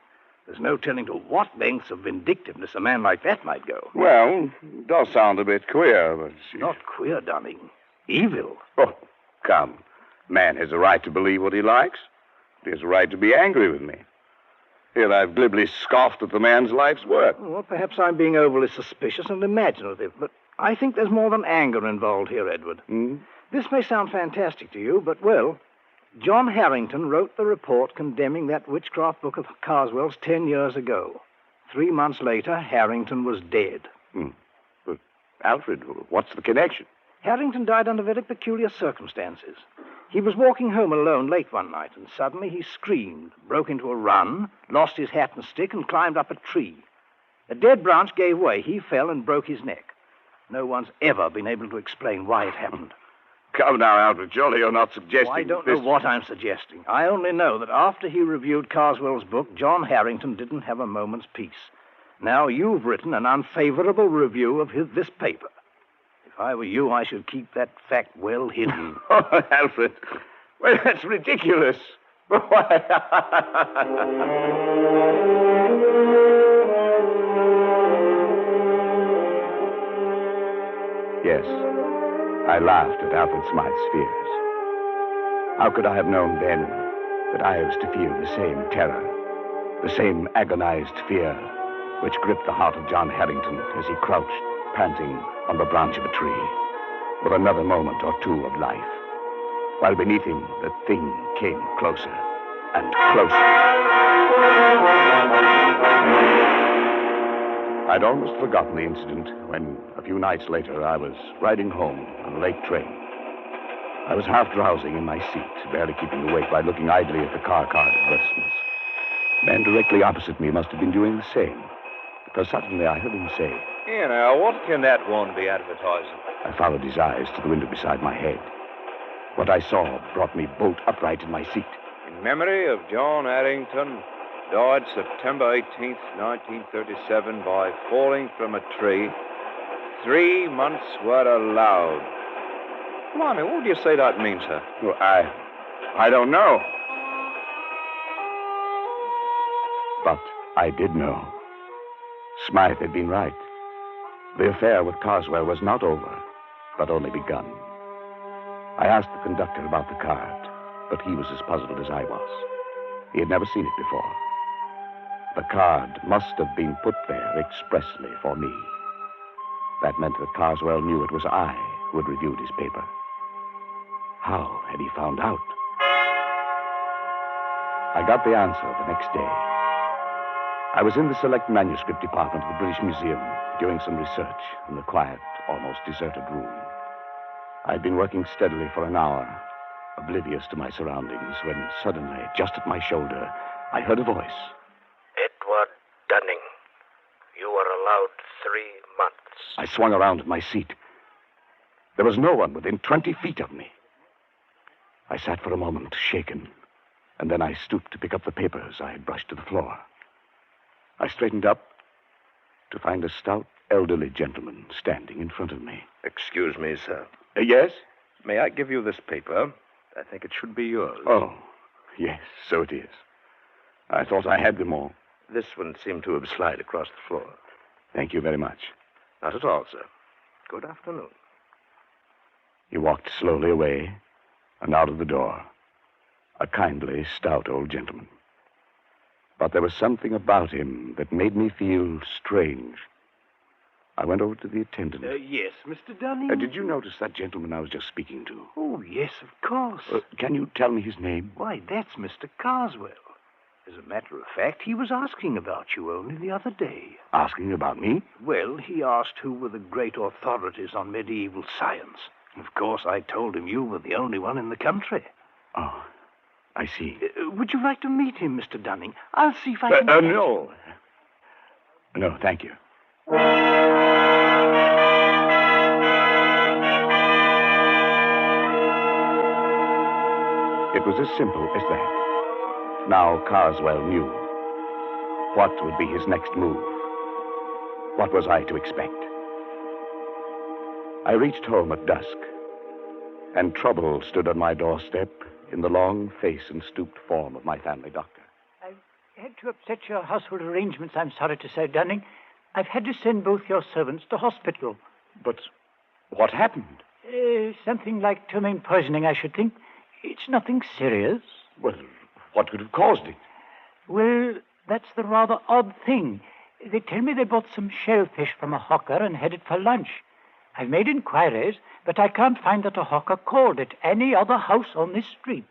Speaker 14: There's no telling to what lengths of vindictiveness a man like that might go.
Speaker 13: Well, it does sound a bit queer, but...
Speaker 14: Not queer, Dunning. Evil.
Speaker 13: Oh, come. Man has a right to believe what he likes. He has a right to be angry with me. Here I've glibly scoffed at the man's life's work.
Speaker 14: Well, perhaps I'm being overly suspicious and imaginative, but I think there's more than anger involved here, Edward. This may sound fantastic to you, but, well, John Harrington wrote the report condemning that witchcraft book of Carswell's 10 years ago. 3 months later, Harrington was dead.
Speaker 13: But, Alfred, what's the connection?
Speaker 14: Harrington died under very peculiar circumstances. He was walking home alone late one night, and suddenly he screamed, broke into a run, lost his hat and stick, and climbed up a tree. A dead branch gave way. He fell and broke his neck. No one's ever been able to explain why it happened.
Speaker 13: Come now, Alfred, surely you're not suggesting...
Speaker 14: I don't know what I'm suggesting. I only know that after he reviewed Carswell's book, John Harrington didn't have a moment's peace. Now you've written an unfavorable review of this paper. If I were you, I should keep that fact well hidden.
Speaker 13: Oh, Alfred, well, that's ridiculous. Yes, I laughed at Alfred Smythe's fears. How could I have known then that I was to feel the same terror, the same agonized fear which gripped the heart of John Harrington as he crouched, panting, on the branch of a tree, for another moment or two of life, while beneath him the thing came closer and closer. I'd almost forgotten the incident when, a few nights later, I was riding home on a late train. I was half drowsing in my seat, barely keeping awake by looking idly at the car card advertisements. The man directly opposite me must have been doing the same, because suddenly I heard him say,
Speaker 9: "Here now, what can that one be advertising?"
Speaker 13: I followed his eyes to the window beside my head. What I saw brought me bolt upright in my seat.
Speaker 9: In memory of John Harrington, died September 18th, 1937, by falling from a tree. 3 months were allowed. Blimey, what do you say that means, sir?
Speaker 13: Well, I don't know. But I did know. Smythe had been right. The affair with Carswell was not over, but only begun. I asked the conductor about the card, but he was as puzzled as I was. He had never seen it before. The card must have been put there expressly for me. That meant that Carswell knew it was I who had reviewed his paper. How had he found out? I got the answer the next day. I was in the select manuscript department of the British Museum, doing some research in the quiet, almost deserted room. I'd been working steadily for an hour, oblivious to my surroundings, when suddenly, just at my shoulder, I heard a voice.
Speaker 15: "Edward Dunning, you are allowed 3 months.
Speaker 13: I swung around in my seat. There was no one within 20 feet of me. I sat for a moment, shaken, and then I stooped to pick up the papers I had brushed to the floor. I straightened up to find a stout, elderly gentleman standing in front of me.
Speaker 15: Excuse me, sir.
Speaker 13: Yes?
Speaker 15: May I give you this paper? I think it should be yours.
Speaker 13: Oh, yes, so it is. I thought I had them all.
Speaker 15: This one seemed to have slid across the floor.
Speaker 13: Thank you very much.
Speaker 15: Not at all, sir. Good afternoon.
Speaker 13: He walked slowly away and out of the door. A kindly, stout old gentleman. But there was something about him that made me feel strange. I went over to the attendant.
Speaker 14: Yes, Mr. Dunning?
Speaker 13: Did you notice that gentleman I was just speaking to?
Speaker 14: Oh, yes, of course.
Speaker 13: Can you tell me his name?
Speaker 14: Why, that's Mr. Carswell. As a matter of fact, he was asking about you only the other day.
Speaker 13: Asking about me?
Speaker 14: Well, he asked who were the great authorities on medieval science. Of course, I told him you were the only one in the country.
Speaker 13: Oh, I see.
Speaker 14: Would you like to meet him, Mr. Dunning? I'll see if I can...
Speaker 13: No. No, thank you. It was as simple as that. Now Carswell knew. What would be his next move? What was I to expect? I reached home at dusk, and trouble stood on my doorstep in the long face and stooped form of my family doctor.
Speaker 16: I've had to upset your household arrangements, I'm sorry to say, Dunning. I've had to send both your servants to hospital.
Speaker 13: But what happened?
Speaker 16: Something like ptomaine poisoning, I should think. It's nothing serious.
Speaker 13: Well, what could have caused it?
Speaker 16: Well, that's the rather odd thing. They tell me they bought some shellfish from a hawker and headed for lunch. I've made inquiries, but I can't find that a hawker called at any other house on this street.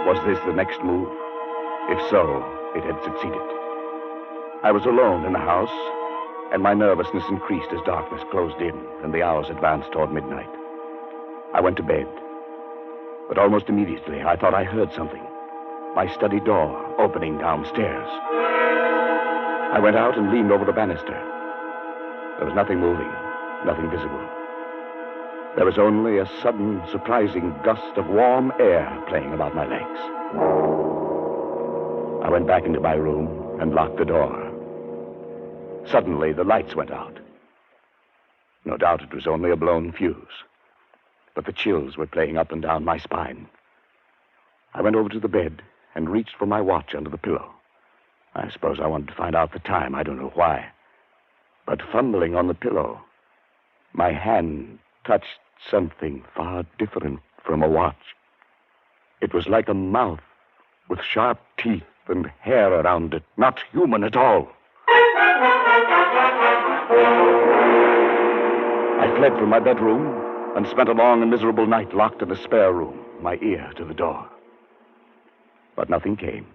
Speaker 13: Was this the next move? If so, it had succeeded. I was alone in the house, and my nervousness increased as darkness closed in and the hours advanced toward midnight. I went to bed, but almost immediately I thought I heard something. My study door opening downstairs. I went out and leaned over the banister. There was nothing moving, nothing visible. There was only a sudden, surprising gust of warm air playing about my legs. I went back into my room and locked the door. Suddenly, the lights went out. No doubt it was only a blown fuse, but the chills were playing up and down my spine. I went over to the bed and reached for my watch under the pillow. I suppose I wanted to find out the time. I don't know why. But fumbling on the pillow, my my hand touched something far different from a watch. It was like a mouth with sharp teeth and hair around it, not human at all. I fled from my bedroom and spent a long and miserable night locked in the spare room, my ear to the door. But nothing came.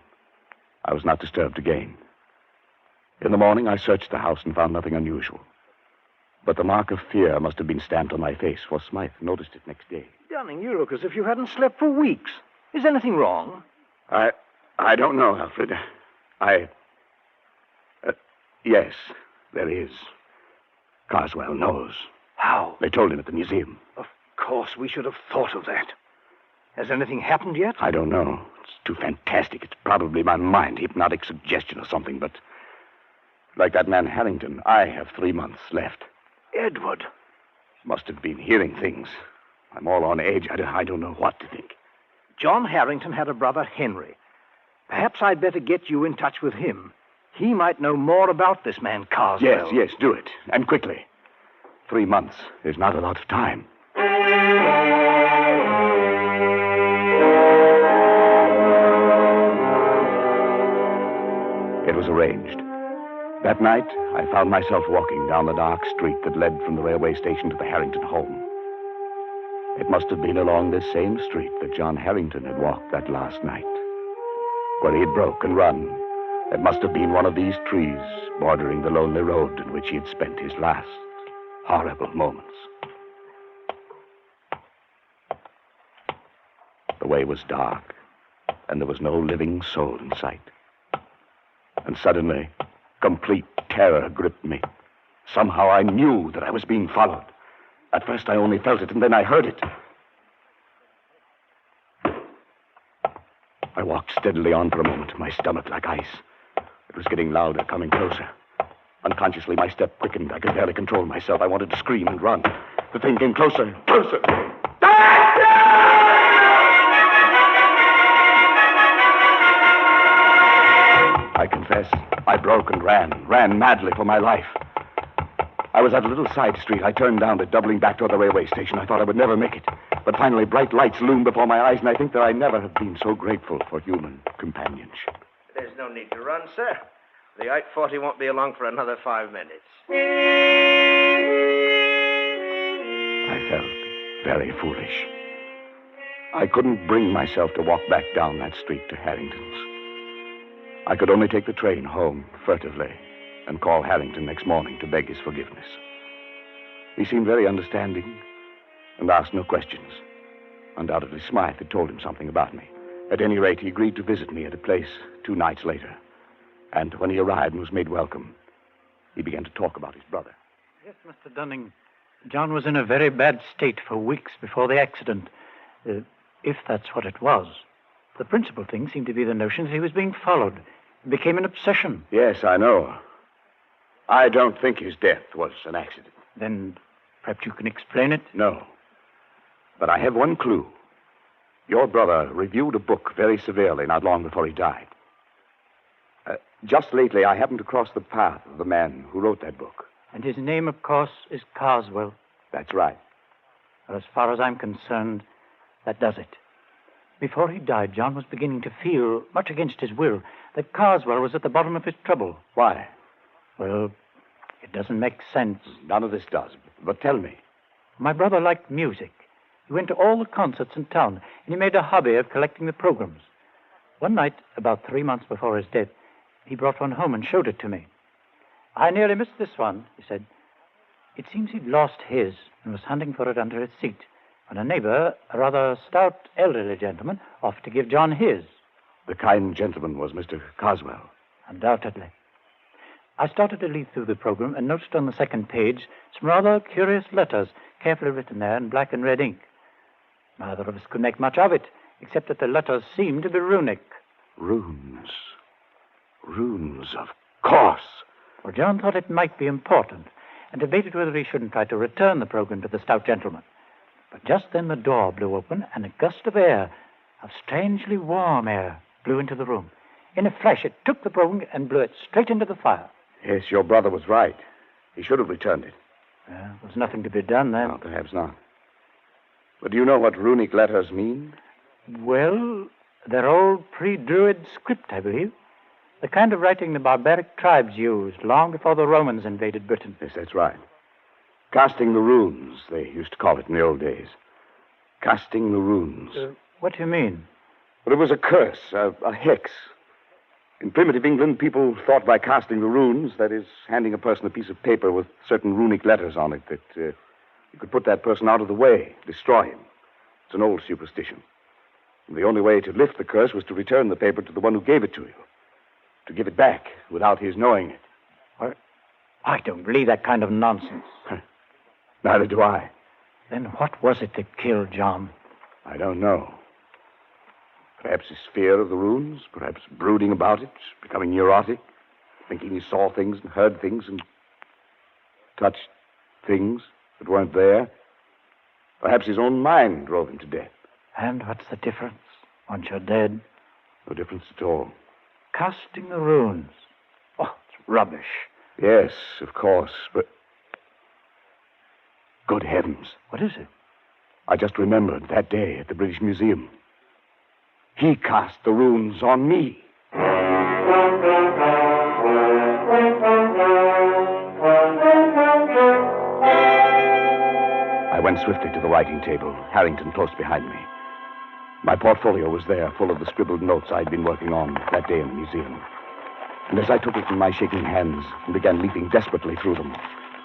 Speaker 13: I was not disturbed again. In the morning, I searched the house and found nothing unusual. But the mark of fear must have been stamped on my face, for Smythe noticed it next day.
Speaker 14: Dunning, you look as if you hadn't slept for weeks. Is anything wrong?
Speaker 13: I don't know, Alfred. Yes, there is. Carswell knows.
Speaker 14: How?
Speaker 13: They told him at the museum.
Speaker 14: Of course, we should have thought of that. Has anything happened yet?
Speaker 13: I don't know. It's too fantastic. It's probably my mind, hypnotic suggestion or something, but like that man Harrington, I have 3 months left.
Speaker 14: Edward.
Speaker 13: Must have been hearing things. I'm all on edge. I don't know what to think.
Speaker 14: John Harrington had a brother, Henry. Perhaps I'd better get you in touch with him. He might know more about this man, Carswell.
Speaker 13: Yes, do it. And quickly. 3 months is not a lot of time. It was arranged. That night, I found myself walking down the dark street that led from the railway station to the Harrington home. It must have been along this same street that John Harrington had walked that last night, where he had broke and run. It must have been one of these trees bordering the lonely road in which he had spent his last horrible moments. The way was dark, and there was no living soul in sight. And suddenly, complete terror gripped me. Somehow I knew that I was being followed. At first I only felt it, and then I heard it. I walked steadily on for a moment, my stomach like ice. It was getting louder, coming closer. Unconsciously, my step quickened. I could barely control myself. I wanted to scream and run. The thing came closer, closer. I confess, I broke and ran madly for my life. I was at a little side street. I turned down it, doubling back toward the railway station. I thought I would never make it. But finally, bright lights loomed before my eyes, and I think that I never have been so grateful for human companionship.
Speaker 15: There's no need to run, sir. The ep014 won't be along for another 5 minutes.
Speaker 13: I felt very foolish. I couldn't bring myself to walk back down that street to Harrington's. I could only take the train home furtively and call Harrington next morning to beg his forgiveness. He seemed very understanding and asked no questions. Undoubtedly, Smythe had told him something about me. At any rate, he agreed to visit me at a place 2 nights later. And when he arrived and was made welcome, he began to talk about his brother.
Speaker 16: Yes, Mr. Dunning. John was in a very bad state for weeks before the accident, if that's what it was. The principal thing seemed to be the notion that he was being followed. It became an obsession.
Speaker 13: Yes, I know. I don't think his death was an accident.
Speaker 16: Then perhaps you can explain it?
Speaker 13: No. But I have one clue. Your brother reviewed a book very severely not long before he died. Just lately, I happened to cross the path of the man who wrote that book.
Speaker 16: And his name, of course, is Carswell.
Speaker 13: That's right.
Speaker 16: Well, as far as I'm concerned, that does it. Before he died, John was beginning to feel, much against his will, that Carswell was at the bottom of his trouble.
Speaker 13: Why?
Speaker 16: Well, it doesn't make sense.
Speaker 13: None of this does. But tell me.
Speaker 16: My brother liked music. He went to all the concerts in town, and he made a hobby of collecting the programs. One night, about 3 months before his death, he brought one home and showed it to me. I nearly missed this one, he said. It seems he'd lost his and was hunting for it under his seat when a neighbor, a rather stout elderly gentleman, offered to give John his.
Speaker 13: The kind gentleman was Mr. Carswell.
Speaker 16: Undoubtedly. I started to leaf through the program and noticed on the second page some rather curious letters, carefully written there in black and red ink. Neither of us could make much of it, except that the letters seemed to be runic.
Speaker 13: Runes. Runes, of course.
Speaker 16: Well, John thought it might be important and debated whether he shouldn't try to return the program to the stout gentleman. But just then the door blew open and a gust of air, of strangely warm air, blew into the room. In a flash, it took the program and blew it straight into the fire.
Speaker 13: Yes, your brother was right. He should have returned it.
Speaker 16: Well, there's nothing to be done then.
Speaker 13: No, perhaps not. But do you know what runic letters mean?
Speaker 16: Well, they're old pre-Druid script, I believe. The kind of writing the barbaric tribes used long before the Romans invaded Britain.
Speaker 13: Yes, that's right. Casting the runes, they used to call it in the old days. Casting the runes.
Speaker 16: What do you mean?
Speaker 13: Well, it was a curse, a hex. In primitive England, people thought by casting the runes, that is, handing a person a piece of paper with certain runic letters on it, that you could put that person out of the way, destroy him. It's an old superstition. And the only way to lift the curse was to return the paper to the one who gave it to you, to give it back without his knowing it.
Speaker 16: What? I don't believe that kind of nonsense.
Speaker 13: Neither do I.
Speaker 16: Then what was it that killed John?
Speaker 13: I don't know. Perhaps his fear of the runes, perhaps brooding about it, becoming neurotic, thinking he saw things and heard things and touched things that weren't there. Perhaps his own mind drove him to death.
Speaker 16: And what's the difference once you're dead?
Speaker 13: No difference at all.
Speaker 16: Casting the runes. Oh, it's rubbish.
Speaker 13: Yes, of course, but... Good heavens.
Speaker 16: What is it?
Speaker 13: I just remembered that day at the British Museum. He cast the runes on me. I went swiftly to the writing table, Harrington close behind me. My portfolio was there, full of the scribbled notes I'd been working on that day in the museum. And as I took it in my shaking hands and began leafing desperately through them,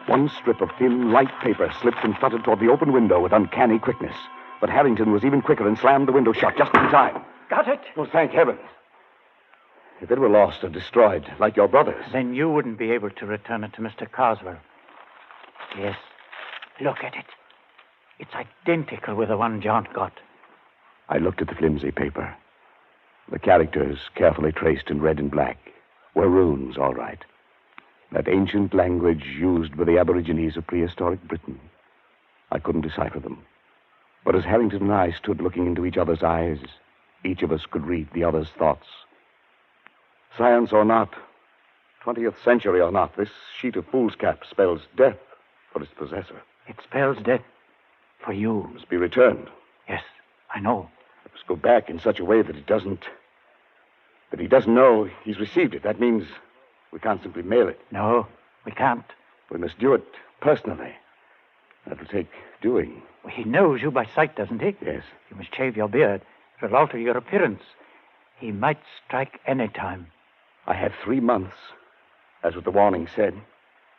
Speaker 13: one strip of thin, light paper slipped and fluttered toward the open window with uncanny quickness. But Harrington was even quicker and slammed the window shut just in time.
Speaker 16: Got it?
Speaker 13: Oh, thank heavens. If it were lost or destroyed, like your brother's...
Speaker 16: Then you wouldn't be able to return it to Mr. Carswell. Yes. Look at it. It's identical with the one John got.
Speaker 13: I looked at the flimsy paper. The characters, carefully traced in red and black, were runes, all right. That ancient language used by the Aborigines of prehistoric Britain. I couldn't decipher them. But as Harrington and I stood looking into each other's eyes, each of us could read the other's thoughts. Science or not, 20th century or not, this sheet of foolscap spells death for its possessor.
Speaker 16: It spells death for you.
Speaker 13: It must be returned.
Speaker 16: Yes, I know.
Speaker 13: It must go back in such a way that he doesn't know he's received it. That means we can't simply mail it.
Speaker 16: No, we can't.
Speaker 13: We must do it personally. That'll take doing.
Speaker 16: Well, he knows you by sight, doesn't he?
Speaker 13: Yes.
Speaker 16: You must shave your beard. It'll alter your appearance. He might strike any time.
Speaker 13: I have 3 months. That's what the warning said.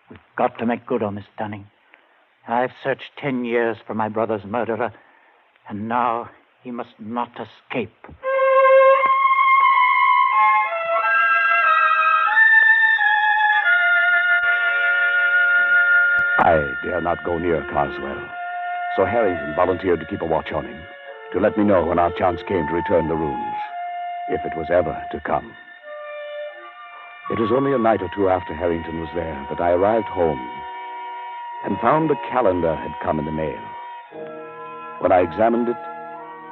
Speaker 16: We've got to make good on this, Dunning. I've searched 10 years for my brother's murderer, and now he must not escape.
Speaker 13: I dare not go near Carswell, so Harrington volunteered to keep a watch on him, to let me know when our chance came to return the runes, if it was ever to come. It was only a night or two after Harrington was there that I arrived home and found a calendar had come in the mail. When I examined it,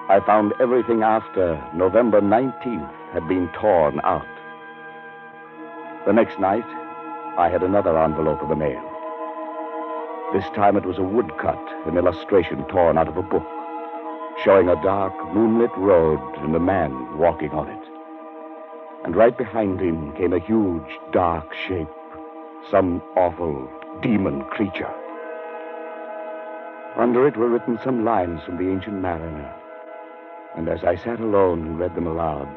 Speaker 13: I found everything after November 19th had been torn out. The next night, I had another envelope of the mail. This time it was a woodcut, an illustration torn out of a book, showing a dark, moonlit road and a man walking on it. And right behind him came a huge, dark shape, some awful demon creature. Under it were written some lines from the Ancient Mariner. And as I sat alone and read them aloud,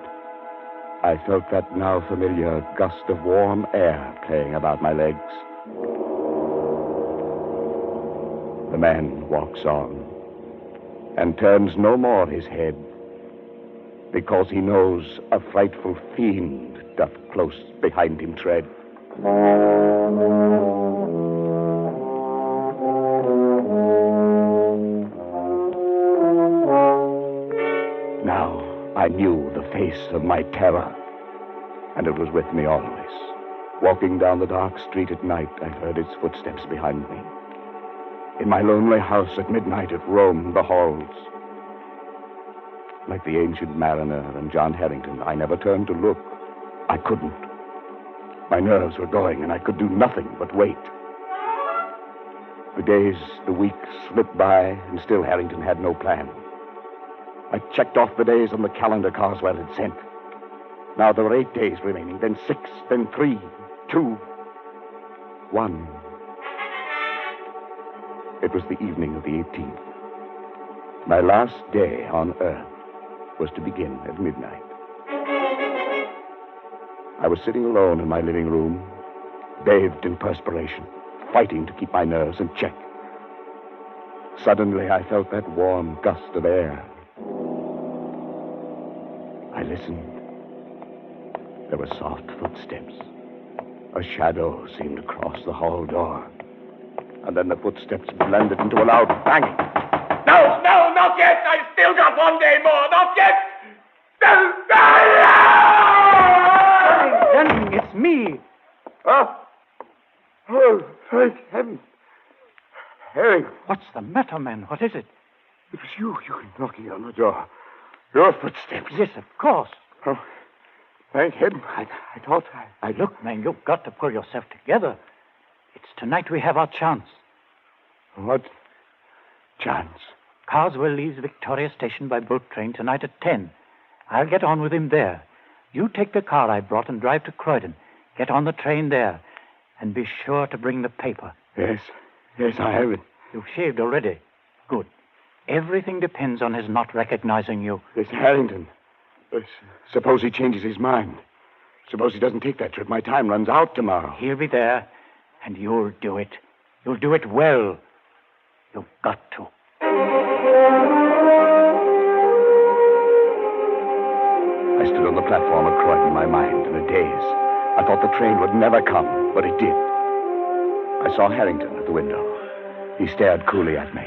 Speaker 13: I felt that now familiar gust of warm air playing about my legs. The man walks on and turns no more his head, because he knows a frightful fiend doth close behind him tread. Now I knew the face of my terror, and it was with me always. Walking down the dark street at night, I heard its footsteps behind me. In my lonely house at midnight, it roamed the halls. Like the Ancient Mariner and John Harrington, I never turned to look. I couldn't. My nerves were going, and I could do nothing but wait. The days, the weeks slipped by, and still Harrington had no plan. I checked off the days on the calendar Carswell had sent. Now there were 8 days remaining, then 6, then 3, 2, 1. It was the evening of the 18th. My last day on Earth was to begin at midnight. I was sitting alone in my living room, bathed in perspiration, fighting to keep my nerves in check. Suddenly, I felt that warm gust of air. I listened. There were soft footsteps. A shadow seemed to cross the hall door. And then the footsteps blended into a loud banging.
Speaker 6: No, not yet. I've still got 1 day more. Not yet. No.
Speaker 16: Denton, it's me.
Speaker 6: Oh, thank heaven. Harry.
Speaker 16: What's the matter, man? What is it?
Speaker 6: It was you knocking on the door. Your footsteps.
Speaker 16: Yes, of course.
Speaker 6: Oh, thank heaven. I thought I...
Speaker 16: Look, man, you've got to pull yourself together. It's tonight we have our chance.
Speaker 6: What chance?
Speaker 16: Carswell leaves Victoria Station by boat train tonight at 10. I'll get on with him there. You take the car I brought and drive to Croydon. Get on the train there. And be sure to bring the paper.
Speaker 6: Yes, I have it.
Speaker 16: You've shaved already. Good. Everything depends on his not recognizing you.
Speaker 6: Mr. Harrington. Suppose he changes his mind. Suppose he doesn't take that trip. My time runs out tomorrow.
Speaker 16: He'll be there, and you'll do it. You'll do it well. You've got to.
Speaker 13: I stood on the platform at Croydon, my mind in a daze. I thought the train would never come, but it did. I saw Harrington at the window. He stared coolly at me.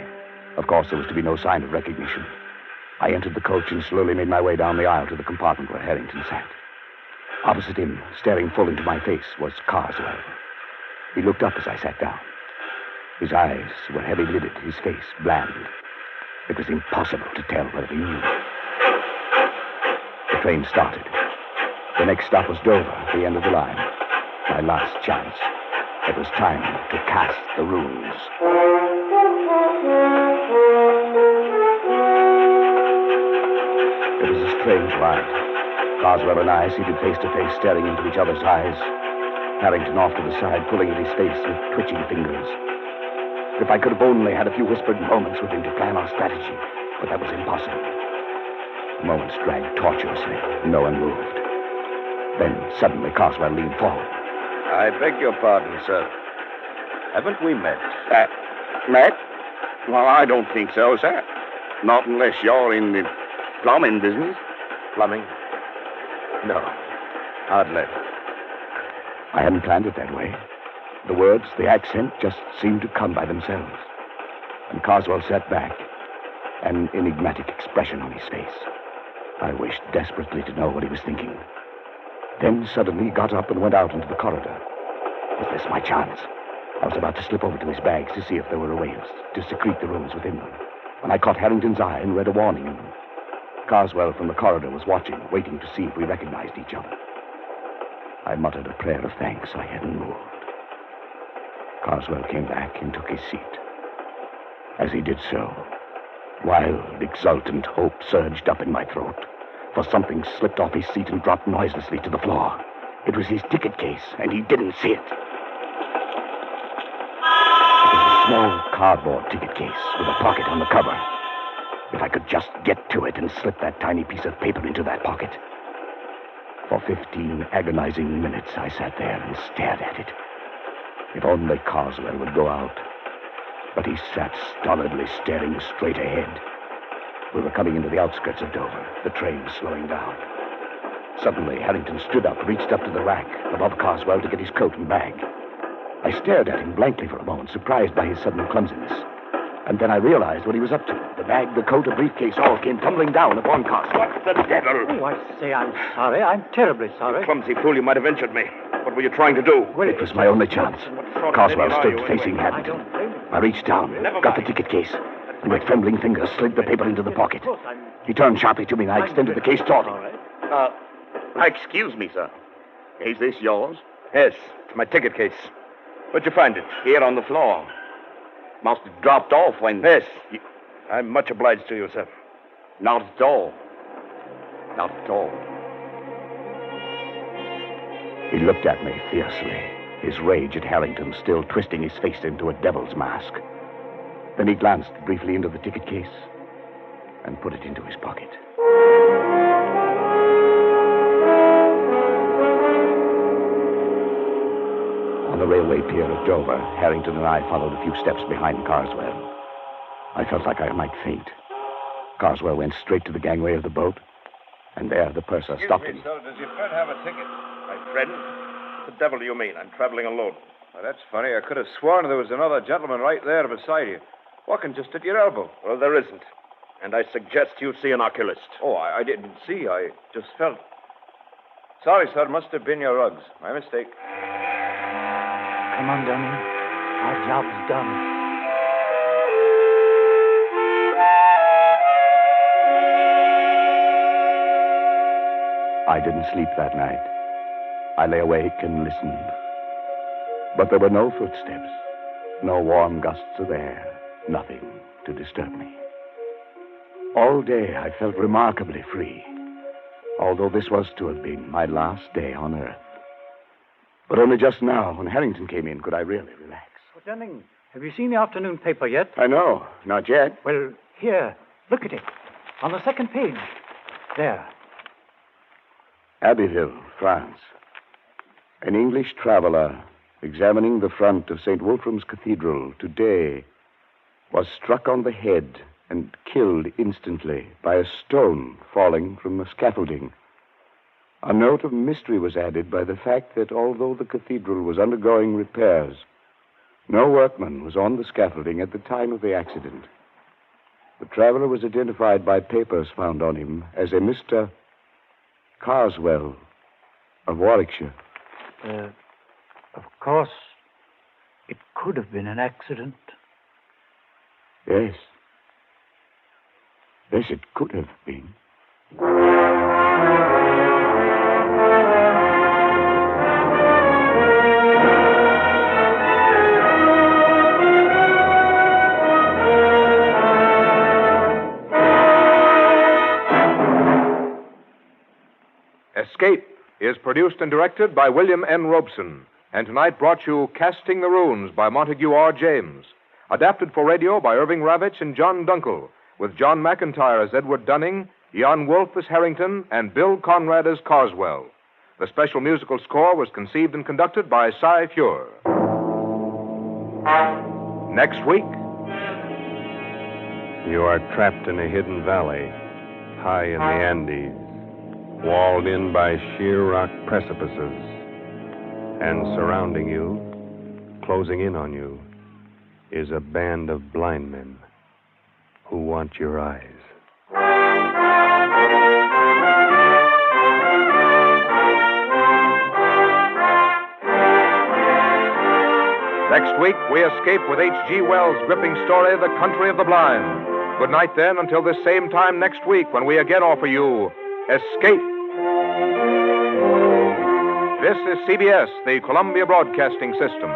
Speaker 13: Of course, there was to be no sign of recognition. I entered the coach and slowly made my way down the aisle to the compartment where Harrington sat. Opposite him, staring full into my face, was Carswell. He looked up as I sat down. His eyes were heavy-lidded, his face bland. It was impossible to tell whether he knew. The train started. The next stop was Dover, the end of the line. My last chance. It was time to cast the runes. It was a strange ride. Carswell and I seated face to face, staring into each other's eyes. Harrington off to the side, pulling at his face with twitching fingers. If I could have only had a few whispered moments with him to plan our strategy, but that was impossible. The moments dragged tortuously. No one moved. Then, suddenly, Carswell leaned forward.
Speaker 9: I beg your pardon, sir. Haven't we met?
Speaker 13: Met? Well, I don't think so, sir. Not unless you're in the plumbing business.
Speaker 9: Plumbing? No, hardly.
Speaker 13: I hadn't planned it that way. The words, the accent, just seemed to come by themselves. And Carswell sat back, an enigmatic expression on his face. I wished desperately to know what he was thinking. Then suddenly he got up and went out into the corridor. Was this my chance? I was about to slip over to his bags to see if there were ways to secrete the rooms within them, when I caught Harrington's eye and read a warning in them. Carswell from the corridor was watching, waiting to see if we recognized each other. I muttered a prayer of thanks I hadn't moved. Carswell came back and took his seat. As he did so, wild, exultant hope surged up in my throat, for something slipped off his seat and dropped noiselessly to the floor. It was his ticket case, and he didn't see it. It was a small cardboard ticket case with a pocket on the cover. If I could just get to it and slip that tiny piece of paper into that pocket. For 15 agonizing minutes, I sat there and stared at it. If only Carswell would go out. But he sat stolidly staring straight ahead. We were coming into the outskirts of Dover, the train slowing down. Suddenly, Harrington stood up, reached up to the rack above Carswell to get his coat and bag. I stared at him blankly for a moment, surprised by his sudden clumsiness. And then I realized what he was up to. The bag, the coat, a briefcase, all came tumbling down upon Carswell.
Speaker 9: What the devil?
Speaker 16: Oh, I say, I'm sorry. I'm terribly sorry.
Speaker 9: You clumsy fool, you might have injured me. What were you trying to do?
Speaker 13: Well, it was my only chance. Carswell stood facing Harrington. I reached down, got the ticket case, and with trembling fingers slid the paper into the pocket. He turned sharply to me, and I extended the case toward him.
Speaker 9: Excuse me, sir. Is this yours? Yes, it's my ticket case. Where'd you find it? Here on the floor.
Speaker 13: Must have dropped off when...
Speaker 15: Yes. I'm much obliged to you, sir.
Speaker 13: Not at all. Not at all. He looked at me fiercely, his rage at Harrington still twisting his face into a devil's mask. Then he glanced briefly into the ticket case and put it into his pocket. On the railway pier at Dover, Harrington and I followed a few steps behind Carswell. I felt like I might faint. Carswell went straight to the gangway of the boat, and there the purser stopped him.
Speaker 15: Sir, does your friend have a ticket? My friend? What the devil do you mean? I'm traveling alone.
Speaker 9: Well, that's funny. I could have sworn there was another gentleman right there beside you, walking just at your elbow.
Speaker 15: Well, there isn't. And I suggest you see an oculist.
Speaker 9: Oh, I didn't see. I just felt. Sorry, sir. Must have been your rugs. My mistake.
Speaker 16: Come on, Dunning. Our job's done.
Speaker 13: I didn't sleep that night. I lay awake and listened. But there were no footsteps, no warm gusts of air, nothing to disturb me. All day I felt remarkably free, although this was to have been my last day on Earth. But only just now, when Harrington came in, could I really relax.
Speaker 16: Oh, Dunning, have you seen the afternoon paper yet?
Speaker 13: I know, not yet.
Speaker 16: Well, here, look at it. On the second page. There.
Speaker 13: Abbeville, France. An English traveler examining the front of St. Wolfram's Cathedral today was struck on the head and killed instantly by a stone falling from the scaffolding. A note of mystery was added by the fact that although the cathedral was undergoing repairs, no workman was on the scaffolding at the time of the accident. The traveler was identified by papers found on him as a Mr. Carswell of Warwickshire.
Speaker 16: Of course, it could have been an accident.
Speaker 13: Yes. Yes, it could have been.
Speaker 12: Escape is produced and directed by William N. Robeson, and tonight brought you Casting the Runes by Montague R. James, adapted for radio by Irving Ravitch and John Dunkel, with John McIntyre as Edward Dunning, Jan Wolfe as Harrington, and Bill Conrad as Carswell. The special musical score was conceived and conducted by Cy Fure. Next week,
Speaker 11: you are trapped in a hidden valley, high in the Andes, walled in by sheer rock precipices, and surrounding you, closing in on you, is a band of blind men who want your eyes.
Speaker 12: Next week, we escape with H.G. Wells' gripping story, The Country of the Blind. Good night, then, until this same time next week when we again offer you Escape. This is CBS, the Columbia Broadcasting System.